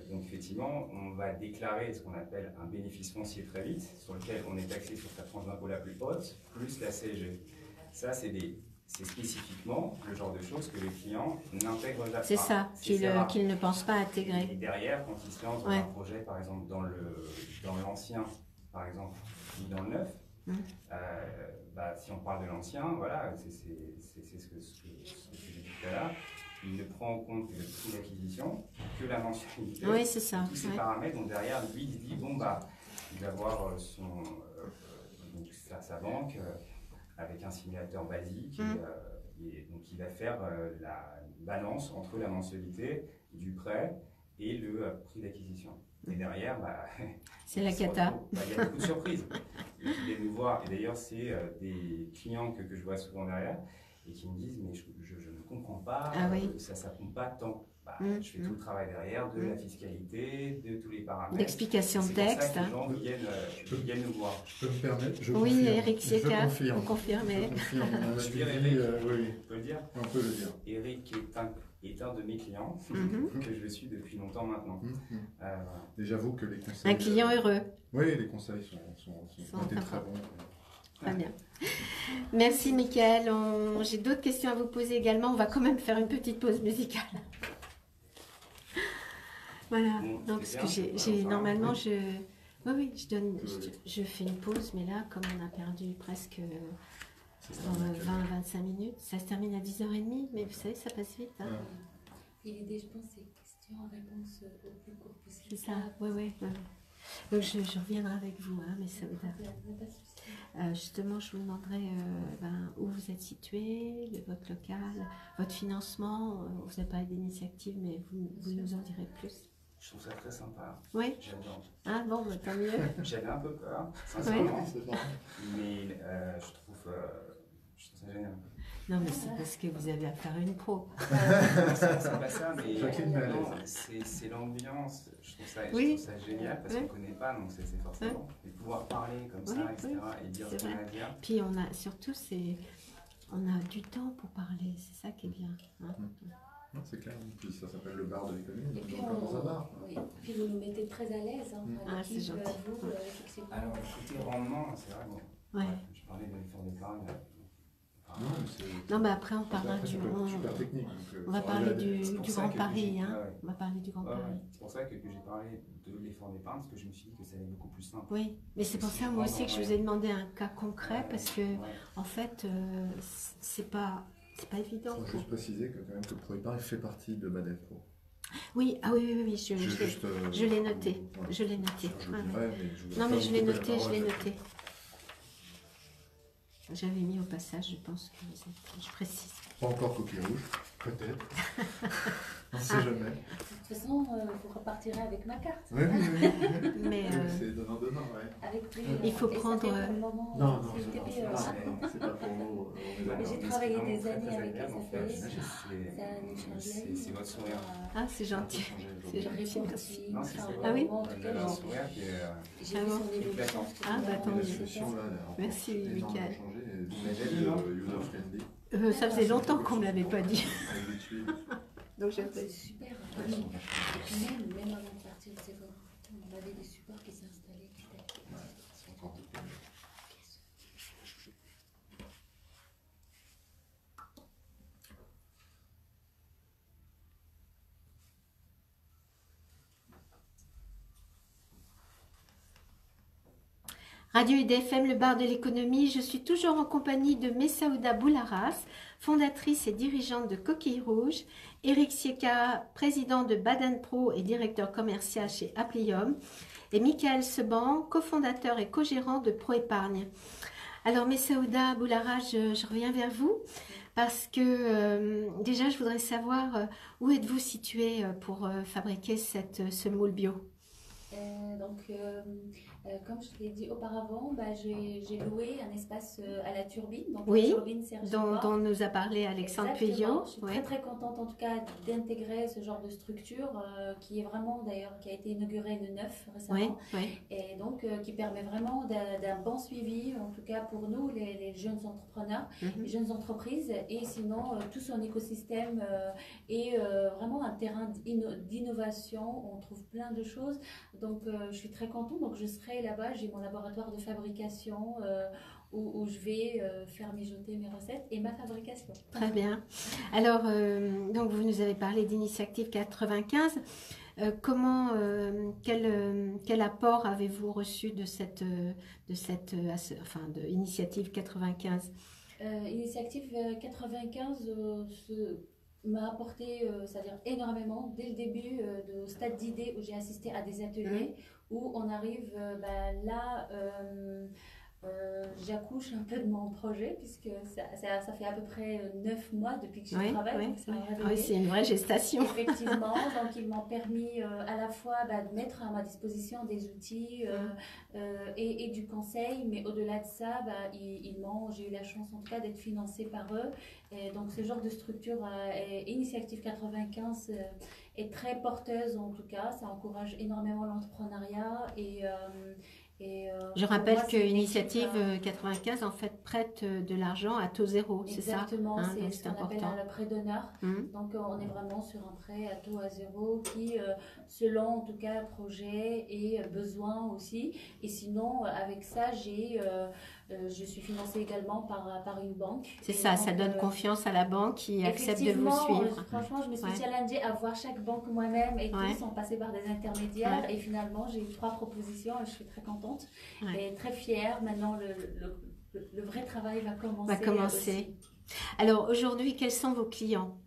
Donc effectivement, on va déclarer ce qu'on appelle un bénéfice foncier très vite, sur lequel on est taxé sur sa tranche d'impôt la plus haute, plus la CSG. Ça, c'est spécifiquement le genre de choses que les clients n'intègrent jamais. C'est ça, qu'ils ne pensent pas intégrer. Et derrière, quand ils se lancent dans un projet, par exemple dans l'ancien, par exemple, ou dans le neuf, si on parle de l'ancien, voilà, c'est ce que j'ai dit tout à l'heure, il ne prend en compte que le prix d'acquisition, que la mensualité, c'est ça. Tous ces paramètres. Donc derrière, lui, il se dit, bon, il va voir sa banque, avec un simulateur basique, donc il va faire la balance entre la mensualité du prêt et le prix d'acquisition. Et derrière, c'est la cata. Il y a beaucoup de surprises. Ils viennent nous voir, et d'ailleurs, c'est des clients que je vois souvent derrière, et qui me disent, mais je ne comprends pas, ça ne compte pas tant. Je fais tout le travail derrière, de la fiscalité, de tous les paramètres. D'explication de texte. C'est pour ça que les gens viennent nous voir. Je peux me permettre? Oui, Eric Sieca, vous confirmez. Je suis Eric, oui. On peut le dire? On peut le dire. Eric est un de mes clients, que je suis depuis longtemps maintenant. Voilà. Et j'avoue que les conseils... Un client heureux. Oui, les conseils sont été très bons. Très bien. Merci, Mickaël. J'ai d'autres questions à vous poser également. On va quand même faire une petite pause musicale. Voilà, non, parce que normalement, je fais une pause, mais là, comme on a perdu presque 20-25 minutes, ça se termine à 10h30, mais vous savez, ça passe vite. Hein. Et l'idée, je pense, c'est questions-réponses au plus court possible. C'est ça, oui. Donc, je reviendrai avec vous, hein, mais ça justement, je vous demanderai où vous êtes situé, votre local, votre financement. Vous n'avez pas d'initiative, mais vous nous en direz plus. Je trouve ça très sympa. Oui. J'adore. Ah bon, tant mieux. J'avais un peu peur, sincèrement. Mais je trouve ça génial. Non, mais c'est parce que vous avez affaire à une pro. C'est pas ça, mais c'est l'ambiance. Je trouve ça génial parce qu'on ne connaît pas, donc c'est forcément. Et pouvoir parler comme ça, etc. et dire ce qu'on a à dire. Puis on a surtout, on a du temps pour parler, c'est ça qui est bien. Hein. C'est clair, puis ça s'appelle le bar de l'économie. Et puis, puis vous nous mettez très à l'aise. C'est gentil. Alors, côté rendement, c'est vrai, je parlais de l'effort d'épargne. Non, mais après, on parlera on va parler du Grand Paris. On va parler du Grand Paris. C'est pour ça que j'ai parlé de l'effort d'épargne, parce que je me suis dit que ça allait être beaucoup plus simple. Oui, mais c'est pour ça, moi aussi, que je vous ai demandé un cas concret, parce que, en fait, c'est pas évident. Il faut juste préciser que, quand même, que le Pro Épargne fait partie de Madef Pro. Oui, je l'ai noté. Je l'ai noté. Non, mais je l'ai noté. J'avais mis au passage, je pense que vous êtes... Je précise. Pas encore coquille rouge, peut-être. On ne sait jamais. De toute façon, vous repartirez avec ma carte. Oui, oui, oui. Mais C'est donnant-donnant, ouais. Avec plaisir. Il faut Et ça prendre, fait pour le moment, Non, c'était non, PE. c'est pas pour nous. Mais j'ai travaillé des années avec agréable, en SAP. fait. Ça nous change la vie. C'est votre sourire. Ah, c'est gentil. C'est J'ai gentil, répondu. Non, c'est Ah oui. En tout cas, le sourire qui est... j'ai Ah vu bon. son évolution. Ah, bah, tant La mieux. solution, là, elle a encore Merci, énormément Mickaël. changé. Et user-friendly. Ça faisait longtemps qu'on ne me l'avait pas dit. Avec des tuiles. Donc C'est j'apprécie. super. Elles sont vachement bien. Même avant de partir, c'est vrai. On avait des supports qui s'installaient. qui étaient- Elles sont encore beaucoup mieux. Radio IDFM, le bar de l'économie. Je suis toujours en compagnie de Messaouda Boularas, fondatrice et dirigeante de Coquille Rouge, Eric Sieka, président de Baden Pro et directeur commercial chez Applium, et Mickaël Seban, cofondateur et co-gérant de ProÉpargne. Alors Messaouda Boularas, je reviens vers vous parce que déjà je voudrais savoir où êtes-vous situé pour fabriquer ce moule bio. Comme je te l'ai dit auparavant, j'ai loué un espace à la Turbine, donc Oui, la Turbine Serge dont nous a parlé Alexandre Exactement. Puyot. Je suis Oui. très très contente en tout cas d'intégrer ce genre de structure qui est vraiment d'ailleurs qui a été inaugurée le 9 récemment Oui, oui. et donc qui permet vraiment d'un bon suivi en tout cas pour nous les jeunes entrepreneurs, les jeunes entreprises et sinon tout son écosystème est vraiment un terrain d'innovation, on trouve plein de choses donc je suis très contente donc je serai là-bas, j'ai mon laboratoire de fabrication où je vais faire mijoter mes recettes et ma fabrication. Très bien. Alors, donc vous nous avez parlé d'Initiative 95. Quel apport avez-vous reçu de Initiative 95? Initiative 95 m'a apporté, c'est-à-dire énormément, dès le début au stade d'idée où j'ai assisté à des ateliers, où on arrive là, j'accouche un peu de mon projet, puisque ça fait à peu près 9 mois depuis que je travaille. Donc Oui, c'est une vraie gestation. Effectivement, donc ils m'ont permis à la fois de mettre à ma disposition des outils et du conseil, mais au-delà de ça, j'ai eu la chance en tout cas d'être financée par eux. Et donc ce genre de structure, Initiative 95, est très porteuse en tout cas, ça encourage énormément l'entrepreneuriat je rappelle que Initiative 95 en fait prête de l'argent à taux zéro, c'est ça? Exactement, c'est ce qu'on appelle important. le prêt d'honneur. Donc on est vraiment sur un prêt à taux à zéro qui, selon en tout cas projet et besoin aussi. Et sinon, avec ça, je suis financée également par une banque. C'est ça, ça donne confiance à la banque qui accepte de vous suivre. Franchement, je me suis challengée à voir chaque banque moi-même et tous sont passés par des intermédiaires. Et finalement, j'ai eu 3 propositions et je suis très contente et très fière. Maintenant, le vrai travail va commencer. Aussi. Alors aujourd'hui, quels sont vos clients?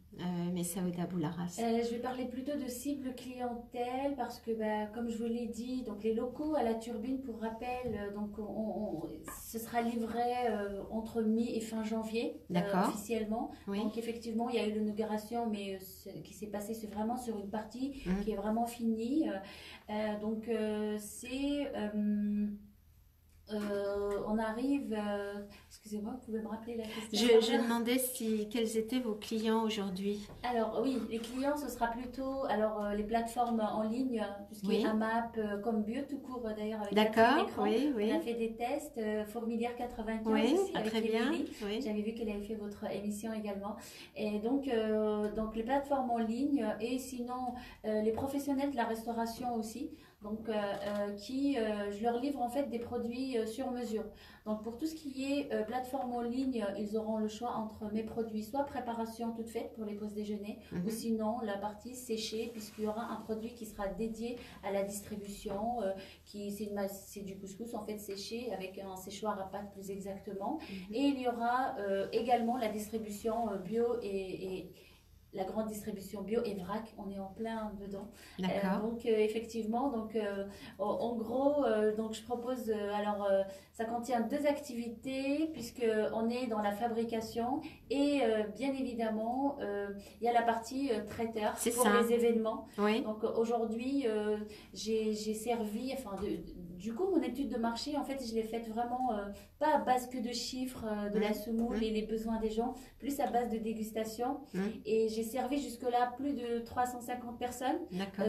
Messaouda Boularas. Je vais parler plutôt de cible clientèle parce que, comme je vous l'ai dit, donc les locaux à la Turbine, pour rappel, donc ce sera livré entre mi et fin janvier officiellement. Oui. Donc effectivement, il y a eu l'inauguration, mais ce qui s'est passé, c'est vraiment sur une partie qui est vraiment finie. Donc c'est on arrive, excusez-moi, vous pouvez me rappeler la question? Je demandais quels étaient vos clients aujourd'hui. Alors oui, les clients, ce sera plutôt les plateformes en ligne, tout ce qui est AMAP, comme Bio tout court d'ailleurs avec D'accord, oui. On a fait des tests, Fourmilière 95 aussi avec très bien. Oui. J'avais vu qu'elle avait fait votre émission également. Et donc les plateformes en ligne et sinon les professionnels de la restauration aussi. Donc, je leur livre en fait des produits sur mesure. Donc, pour tout ce qui est plateforme en ligne, ils auront le choix entre mes produits, soit préparation toute faite pour les pauses déjeuner, ou sinon la partie séchée, puisqu'il y aura un produit qui sera dédié à la distribution, c'est du couscous en fait séché avec un séchoir à pâte plus exactement. Et il y aura également la distribution bio la grande distribution bio et vrac, on est en plein dedans. D'accord. Donc effectivement, donc en gros, donc je propose ça contient 2 activités puisque on est dans la fabrication et bien évidemment il y a la partie traiteur C'est pour ça. les événements. Oui. Donc aujourd'hui j'ai servi, du coup mon étude de marché en fait je l'ai faite vraiment pas à base que de chiffres de la semoule et les besoins des gens, plus à base de dégustation. Et j'ai servi jusque-là plus de 350 personnes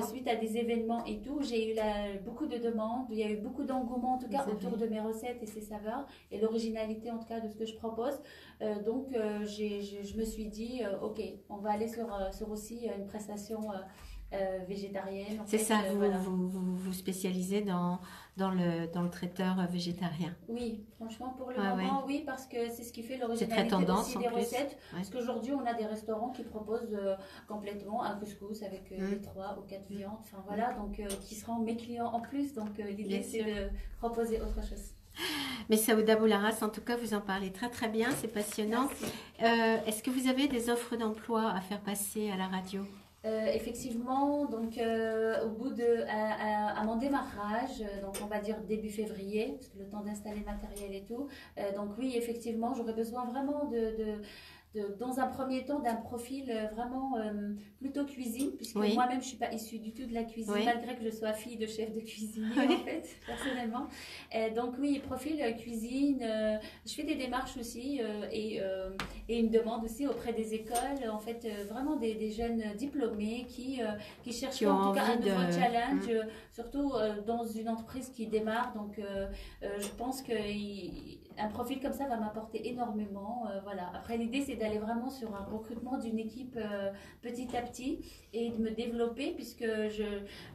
suite à des événements et tout. J'ai eu beaucoup de demandes, il y a eu beaucoup d'engouement en tout cas autour de mes recettes et ses saveurs et l'originalité en tout cas de ce que je propose. Donc je me suis dit ok, on va aller sur aussi une prestation végétarienne. C'est ça, voilà. vous spécialisez dans le traiteur végétarien. Oui, franchement, pour le moment, oui, parce que c'est ce qui fait l'originalité très tendance, aussi en des plus. recettes. Ouais. Parce qu'aujourd'hui, on a des restaurants qui proposent complètement un couscous avec les 3 ou 4 viandes. Enfin voilà, donc qui seront mes clients en plus. Donc l'idée, Bien c'est sûr. de proposer autre chose. Mais Saouda Boularas, en tout cas, vous en parlez très très bien, c'est passionnant. Est-ce que vous avez des offres d'emploi à faire passer à la radio? Effectivement, donc au bout à mon démarrage, donc on va dire début février, parce que le temps d'installer le matériel et tout. Donc oui, effectivement, j'aurais besoin vraiment dans un premier temps d'un profil vraiment plutôt cuisine, puisque moi-même je ne suis pas issue du tout de la cuisine, malgré que je sois fille de chef de cuisinier en fait, personnellement. Donc oui, profil cuisine, je fais des démarches aussi et une demande aussi auprès des écoles, en fait vraiment des jeunes diplômés qui cherchent en tout cas un nouveau challenge, surtout dans une entreprise qui démarre. Donc je pense qu'un profil comme ça va m'apporter énormément. Voilà. Après l'idée c'est d'aller vraiment sur un recrutement d'une équipe petit à petit et de me développer puisque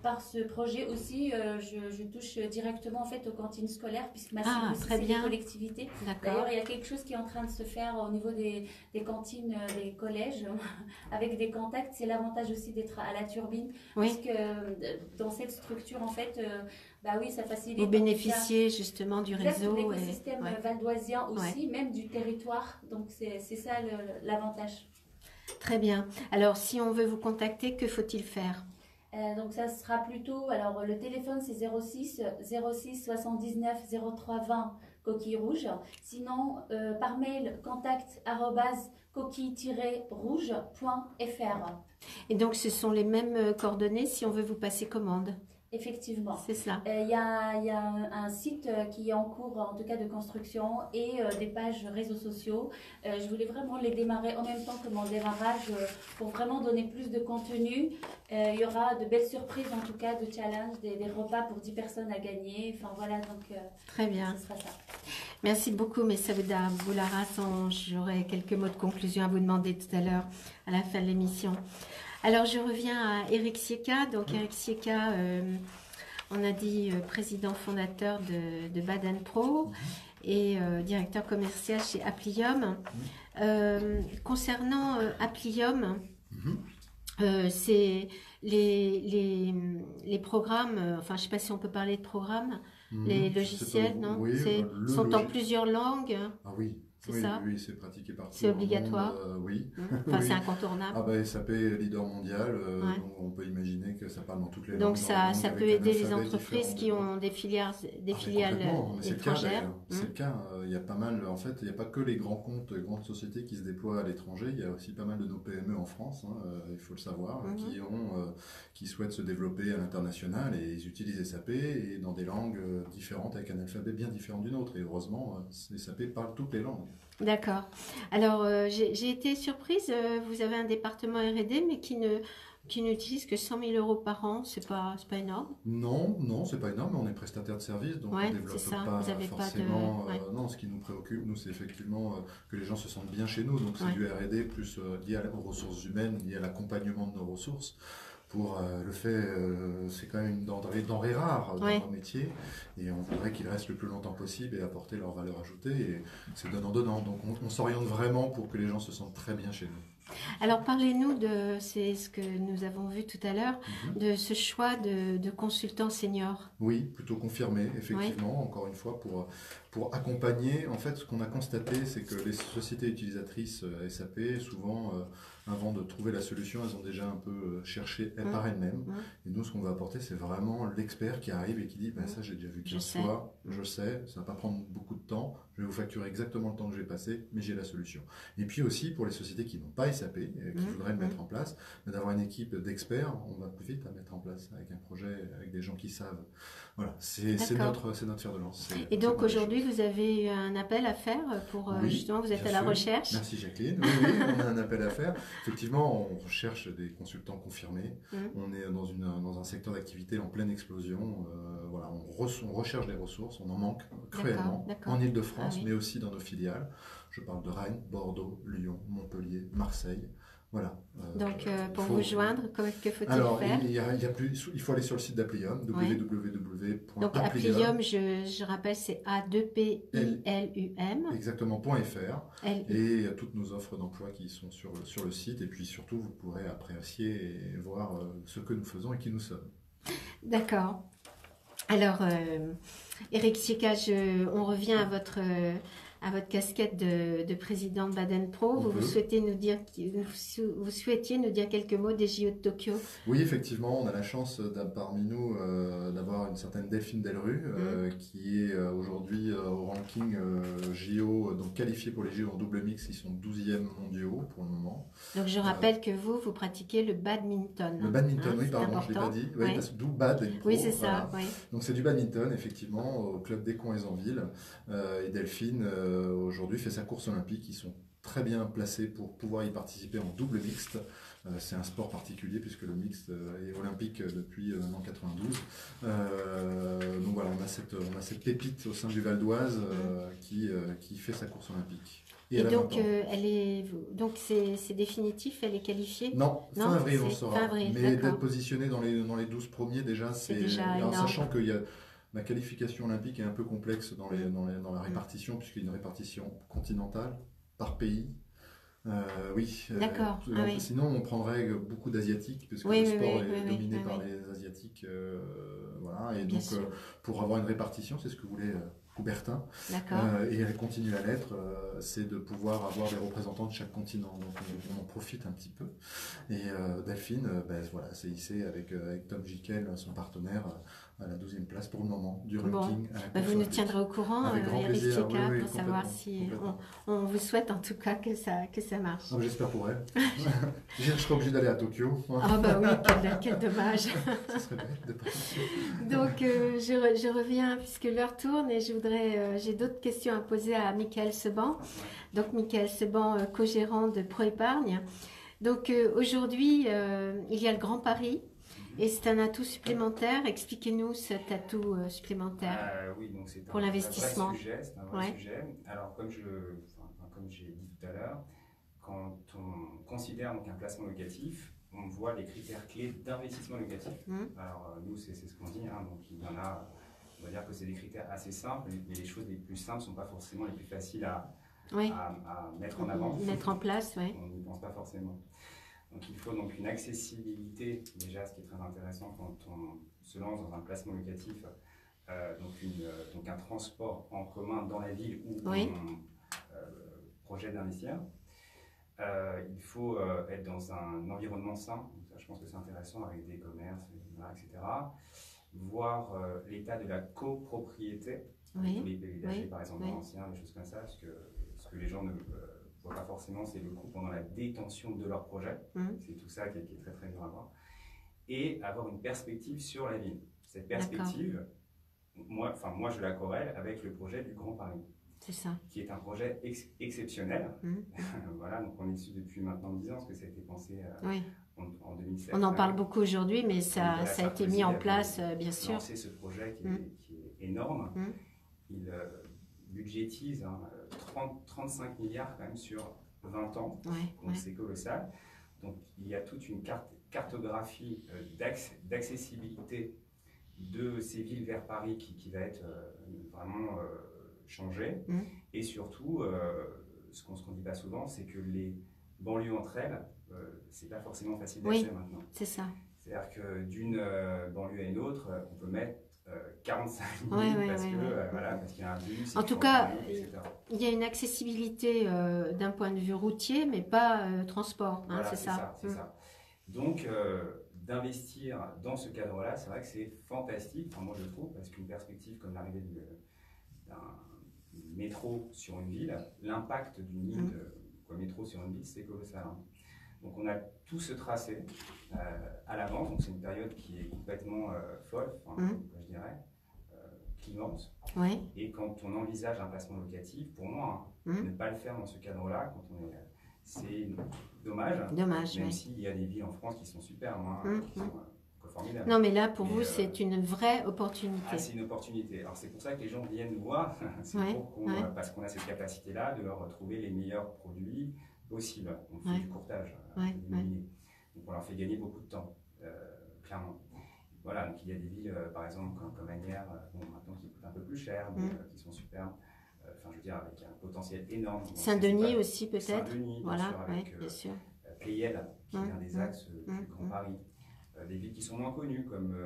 par ce projet aussi je touche directement en fait aux cantines scolaires puisque ma cible aussi c'est les collectivités. D'ailleurs il y a quelque chose qui est en train de se faire au niveau des cantines des collèges avec des contacts. C'est l'avantage aussi d'être à la turbine puisque dans cette structure en fait oui, ça facilite. Vous bénéficiez justement du réseau. L'écosystème valdoisien aussi, même du territoire. Donc, c'est ça l'avantage. Très bien. Alors, si on veut vous contacter, que faut-il faire? Donc, ça sera plutôt... Alors, le téléphone, c'est 06 79 03 20 Coquille Rouge. Sinon, par mail, contact@coquille-rouge.fr. Et donc, ce sont les mêmes coordonnées si on veut vous passer commande? Effectivement. C'est ça. Il y a un site qui est en cours, en tout cas de construction, et des pages réseaux sociaux. Je voulais vraiment les démarrer en même temps que mon démarrage pour vraiment donner plus de contenu. Il y aura de belles surprises, en tout cas, de challenge, des repas pour 10 personnes à gagner. Enfin voilà, donc très bien. Ce sera ça. Merci beaucoup, mais Saouda Boularas. J'aurai quelques mots de conclusion à vous demander tout à l'heure, à la fin de l'émission. Alors, je reviens à Eric Sieka. Donc, Eric Sieka, on a dit président fondateur de Baden Pro et directeur commercial chez Applium. Concernant Applium, c'est les programmes, enfin, je ne sais pas si on peut parler de programmes, les logiciels, non? Oui, sont en plusieurs langues. Ah oui. Oui, c'est pratiqué partout. C'est obligatoire. Oui. Enfin, c'est incontournable. Ah bah, SAP est leader mondial, donc on peut imaginer que ça parle dans toutes les langues. Donc ça peut aider les entreprises qui ont des filiales étrangères. C'est le cas. Il y a pas mal, en fait, il n'y a pas que les grands comptes, les grandes sociétés qui se déploient à l'étranger. Il y a aussi pas mal de nos PME en France, il faut le savoir, qui souhaitent se développer à l'international et ils utilisent SAP et dans des langues différentes avec un alphabet bien différent du nôtre. Et heureusement, SAP parle toutes les langues. D'accord. Alors, j'ai été surprise. Vous avez un département R&D, mais qui n'utilise que 100 000 euros par an. C'est pas énorme? Non, c'est pas énorme. Mais on est prestataire de service, donc on développe pas forcément. Non, ce qui nous préoccupe, nous, c'est effectivement que les gens se sentent bien chez nous. Donc, c'est du R&D plus lié aux ressources humaines, lié à l'accompagnement de nos ressources. Pour le fait, c'est quand même une denrée rare dans nos métiers et on voudrait qu'ils restent le plus longtemps possible et apporter leur valeur ajoutée et c'est donnant-donnant. Donc on s'oriente vraiment pour que les gens se sentent très bien chez nous. Alors parlez-nous c'est ce que nous avons vu tout à l'heure, de ce choix de consultant senior. Oui, plutôt confirmé, effectivement, encore une fois, pour accompagner. En fait, ce qu'on a constaté, c'est que les sociétés utilisatrices SAP, souvent, avant de trouver la solution, elles ont déjà un peu cherché par elles-mêmes. Et nous, ce qu'on va apporter, c'est vraiment l'expert qui arrive et qui dit ça, j'ai déjà vu 15 fois, je sais, ça va pas prendre beaucoup de temps, je vais vous facturer exactement le temps que j'ai passé, mais j'ai la solution. Et puis aussi, pour les sociétés qui n'ont pas SAP, qui voudraient le mettre en place, d'avoir une équipe d'experts, on va plus vite à mettre en place avec un projet, avec des gens qui savent. Voilà, c'est notre fer de lance. Et donc aujourd'hui, vous avez un appel à faire pour justement, vous êtes à la recherche. Merci Jacqueline. Oui, on a un appel à faire. Effectivement, on recherche des consultants confirmés. On est dans un secteur d'activité en pleine explosion. Voilà, on recherche des ressources, on en manque cruellement en Île-de-France, mais aussi dans nos filiales. Je parle de Rennes, Bordeaux, Lyon, Montpellier, Marseille. Voilà. Donc, pour vous joindre, que faut-il faire? Il faut aller sur le site d'Applium, www.applium. Donc, Applium, je rappelle, c'est A2PILUM. Exactement, .fr. Et toutes nos offres d'emploi qui sont sur le site. Et puis surtout, vous pourrez apprécier et voir ce que nous faisons et qui nous sommes. D'accord. Alors, Eric Sieka, on revient à votre casquette de président de Baden Pro. Vous souhaitiez nous dire quelques mots des JO de Tokyo? Oui, effectivement, on a la chance parmi nous d'avoir une certaine Delphine Delru qui est aujourd'hui au ranking JO, donc qualifiée pour les JO en double mix. Ils sont 12e mondiaux pour le moment. Donc je rappelle que vous pratiquez le badminton. Le badminton, oui, pardon, je ne l'ai pas dit. Oui, parce que d'où Bad and Pro. Oui, c'est ça. Voilà. Donc c'est du badminton, effectivement, au club d'Écon-Aizanville. Et Delphine, aujourd'hui, fait sa course olympique. Ils sont très bien placés pour pouvoir y participer en double mixte. C'est un sport particulier puisque le mixte est olympique depuis maintenant 92. Donc voilà, on a cette pépite au sein du Val d'Oise qui fait sa course olympique. Et donc, c'est définitif, elle est qualifiée? Non, fin avril on saura. Mais d'être positionné dans les 12 premiers déjà, c'est déjà énorme. Sachant qu'il y a la qualification olympique est un peu complexe dans la répartition, puisqu'il y a une répartition continentale par pays. Oui. D'accord. Sinon, on prendrait beaucoup d'Asiatiques, puisque le sport est dominé par les Asiatiques. Voilà. Et donc, pour avoir une répartition, c'est ce que voulait Coubertin, et elle continue à l'être, c'est de pouvoir avoir des représentants de chaque continent. Donc on en profite un petit peu. Et Delphine, voilà, s'est hissée avec Tom Jikel, son partenaire, à la 12e place pour le moment du ranking. Vous nous tiendrez au courant, Eric Sieka, pour savoir si on vous souhaite en tout cas que ça marche. J'espère pour elle. Je serai obligé d'aller à Tokyo. Ah bah oui, quel dommage. Ça serait bête de partir. Donc je reviens puisque l'heure tourne et j'ai d'autres questions à poser à Michael Seban. Donc Michael Seban, co-gérant de ProÉpargne. Donc aujourd'hui, il y a le Grand Paris. Et c'est un atout supplémentaire. Expliquez-nous cet atout supplémentaire oui, donc c'est pour l'investissement. C'est un vrai sujet. Alors, comme j'ai dit tout à l'heure, quand on considère donc un placement locatif, on voit les critères clés d'investissement locatif. Alors, nous, c'est ce qu'on dit. Donc, il y en a, on va dire que c'est des critères assez simples, mais les choses les plus simples ne sont pas forcément les plus faciles à mettre en avant. Mettre en place, oui. On n'y pense pas forcément. Donc il faut donc une accessibilité, déjà, ce qui est très intéressant quand on se lance dans un placement locatif, donc un transport en commun dans la ville où on projette d'investir. Il faut être dans un environnement sain, donc ça, je pense que c'est intéressant avec des commerces, etc. Voir l'état de la copropriété, tous les PVDH, par exemple, anciens, des choses comme ça, parce que ce que les gens ne voient pas forcément, c'est le coût pendant la détention de leur projet. C'est tout ça qui est très très dur à voir. Et avoir une perspective sur la ville. Cette perspective, moi je la corrèle avec le projet du Grand Paris. C'est ça. Qui est un projet exceptionnel. Voilà, donc on est dessus depuis maintenant 10 ans, parce que ça a été pensé en 2007. On en parle beaucoup aujourd'hui, mais ça a été mis en place, bien sûr. C'est ce projet qui est énorme. Il budgétise 35 milliards quand même sur 20 ans, donc c'est colossal. Donc il y a toute une cartographie d'accessibilité de ces villes vers Paris qui va être vraiment changée. Et surtout, ce qu'on ne dit pas souvent, c'est que les banlieues entre elles, c'est pas forcément facile d'accès maintenant. C'est ça. C'est-à-dire que d'une banlieue à une autre, on peut mettre 45 minutes Ouais, parce que ouais. voilà, parce qu'il y a un bus. En et tout puis cas, on etc. il y a une accessibilité d'un point de vue routier, mais pas transport, hein, Voilà, c'est ça. c'est ça. Donc, d'investir dans ce cadre-là, c'est vrai que c'est fantastique, enfin, moi je trouve, parce qu'une perspective comme l'arrivée d'un métro sur une ville, l'impact d'une ligne de métro sur une ville, c'est colossal. Hein. Donc on a tout ce tracé à l'avance, donc c'est une période qui est complètement folle, enfin, je dirais, clivante. Ouais. Et quand on envisage un placement locatif, pour moi, ne pas le faire dans ce cadre-là, c'est dommage. Dommage, même ouais. s'il y a des villes en France qui sont superbes, qui sont formidables. Non, mais là, pour vous, c'est une vraie opportunité. Ah, c'est une opportunité. Alors, c'est pour ça que les gens viennent nous voir, parce qu'on a cette capacité-là de leur trouver les meilleurs produits possibles. On fait du courtage immobilier. Donc, on leur fait gagner beaucoup de temps, clairement. Voilà, donc il y a des villes, par exemple, comme Agnières, maintenant qui coûtent un peu plus cher, mais qui sont superbes. Enfin, je veux dire, avec un potentiel énorme. Saint-Denis aussi, peut-être. Saint-Denis, voilà, bien sûr, avec Pleyel, qui est un des axes du Grand Paris. Des villes qui sont moins connues, comme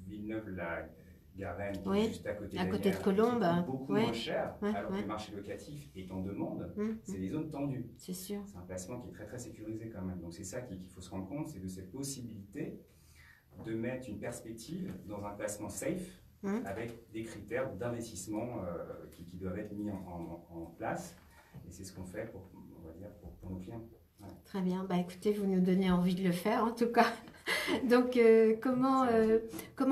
Villeneuve-la-Garenne, qui est juste à côté de Colombes. Beaucoup moins cher, alors que le marché locatif est en demande. C'est les zones tendues. C'est sûr. C'est un placement qui est très, très sécurisé quand même. Donc, c'est ça qu'il faut se rendre compte, c'est de cette possibilité de mettre une perspective dans un placement safe, avec des critères d'investissement qui doivent être mis en place. Et c'est ce qu'on fait pour nos clients. Ouais. Très bien. Bah, écoutez, vous nous donnez envie de le faire, en tout cas. Donc, comment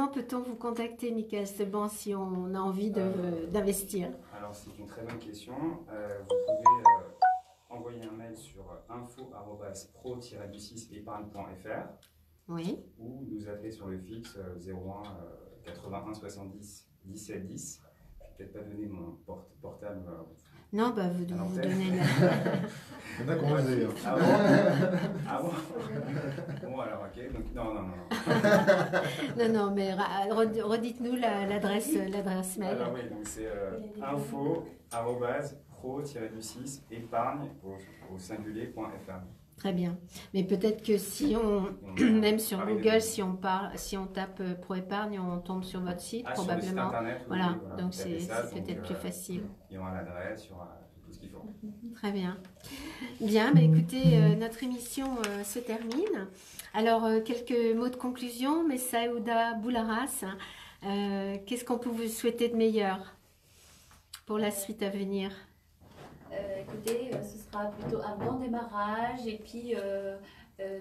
peut-on vous contacter, Michael Seban, si on a envie d'investir? Alors, c'est une très bonne question. Vous pouvez envoyer un mail sur info@pro-du6épargne.fr. Oui. Ou nous appeler sur le fixe 01 81 70 17 10. Je ne vais peut-être pas donner mon portable. Non, bah vous donnez la... On a compris. Ah bon? Ah bon? Bon, alors, ok. Donc, non. non, mais redites-nous l'adresse mail. Alors oui, donc c'est info@pro-du6épargne au singulier.fr. Très bien. Mais peut-être que si même sur Google, si on tape Pro-Épargne, on tombe sur votre site, probablement. Sur le site internet, voilà. Donc c'est peut-être plus facile. Il y aura l'adresse, il y aura tout ce qu'il faut. Très bien. Bien, bah, écoutez, notre émission se termine. Alors, quelques mots de conclusion. Messaouda Boularas, qu'est-ce qu'on peut vous souhaiter de meilleur pour la suite à venir? Écoutez, ce sera plutôt un bon démarrage et puis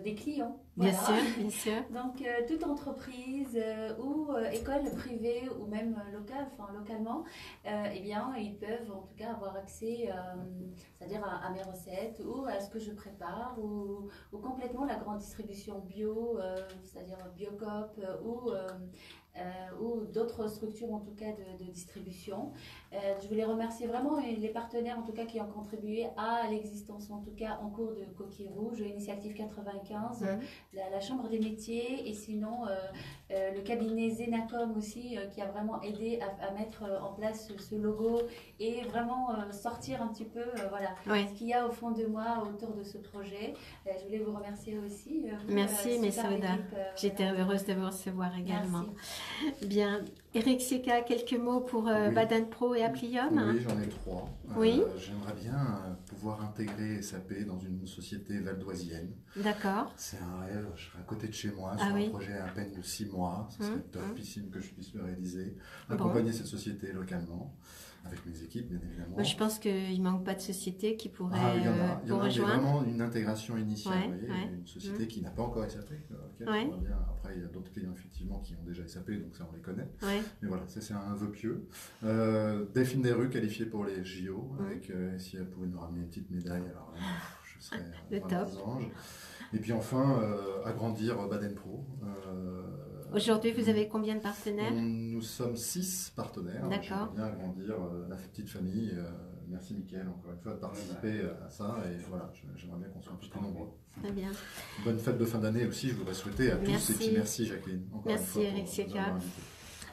des clients. Bien Voilà. sûr, bien sûr. Donc, toute entreprise ou école privée ou même localement, eh bien, ils peuvent en tout cas avoir accès, c'est-à-dire à mes recettes ou à ce que je prépare ou complètement la grande distribution bio, c'est-à-dire Biocoop ou d'autres structures en tout cas de distribution. Je voulais remercier vraiment les partenaires en tout cas qui ont contribué à l'existence en tout cas en cours de Coquille Rouge, Initiative 95, la Chambre des métiers et sinon le cabinet Zenacom aussi qui a vraiment aidé à mettre en place ce logo et vraiment sortir un petit peu ce qu'il y a au fond de moi autour de ce projet. Je voulais vous remercier aussi. Merci Messaouda. J'étais heureuse de vous recevoir également. Merci. Bien. Eric Sieka, quelques mots pour Baden Pro et Applium? Oui, j'en ai 3. Oui. J'aimerais bien pouvoir intégrer SAP dans une société valdoisienne. D'accord. C'est un rêve. Je serai à côté de chez moi sur un projet à peine de 6 mois. Ce serait topissime que je puisse le réaliser. Accompagner cette société localement. Avec mes équipes, bien évidemment. Moi, je pense qu'il ne manque pas de société qui pourrait il y en a. Il y en a rejoindre. Vraiment une intégration initiale. Une société qui n'a pas encore SAP. Bien. Après, il y a d'autres clients effectivement qui ont déjà SAP, donc ça on les connaît. Mais voilà, c'est un vœu pieux. Delphine Desrues qualifiée pour les JO. Avec, si elle pouvait nous ramener une petite médaille, alors je serais le top. Ange. Et puis enfin, agrandir Baden Pro. Aujourd'hui, vous avez combien de partenaires? Nous sommes 6 partenaires. D'accord. J'aimerais bien agrandir la petite famille. Merci Mickaël, encore une fois, de participer à ça. Et voilà, j'aimerais bien qu'on soit un peu plus nombreux. Très bien. Bonne fête de fin d'année aussi, je voudrais souhaiter à tous. Et puis merci Jacqueline. Encore merci une fois Eric Sieka.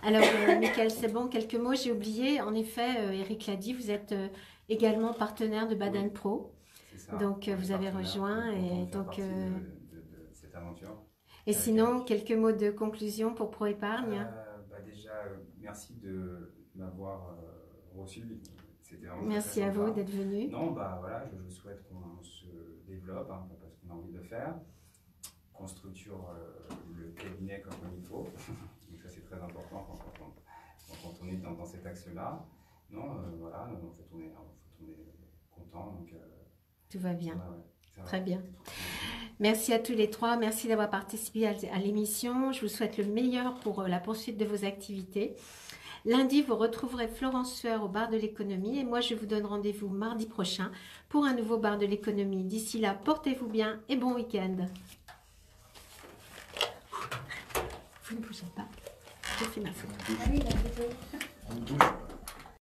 Alors, Michael, c'est bon, quelques mots, j'ai oublié. En effet, Eric l'a dit, vous êtes également partenaire de Baden Pro. C'est ça. Donc, vous avez rejoint. Et donc, de cette aventure. Et sinon, quelques mots de conclusion pour Pro-Épargne? Déjà, merci de m'avoir reçu. C'était vraiment Merci très à vous sympa. d'être venu. Non, bah voilà, je souhaite qu'on se développe, hein, parce qu'on a envie de le faire, qu'on structure le cabinet comme il faut. Donc ça, c'est très important quand on est dans cet axe-là. Non, voilà, en fait, on est content. Donc, Tout va bien. ça va. Très bien. Merci à tous les trois. Merci d'avoir participé à l'émission. Je vous souhaite le meilleur pour la poursuite de vos activités. Lundi, vous retrouverez Florence Sueur au bar de l'économie et moi, je vous donne rendez-vous mardi prochain pour un nouveau bar de l'économie. D'ici là, portez-vous bien et bon week-end. Vous ne bougez pas. Je fais ma photo. Allez, la photo. On bouge.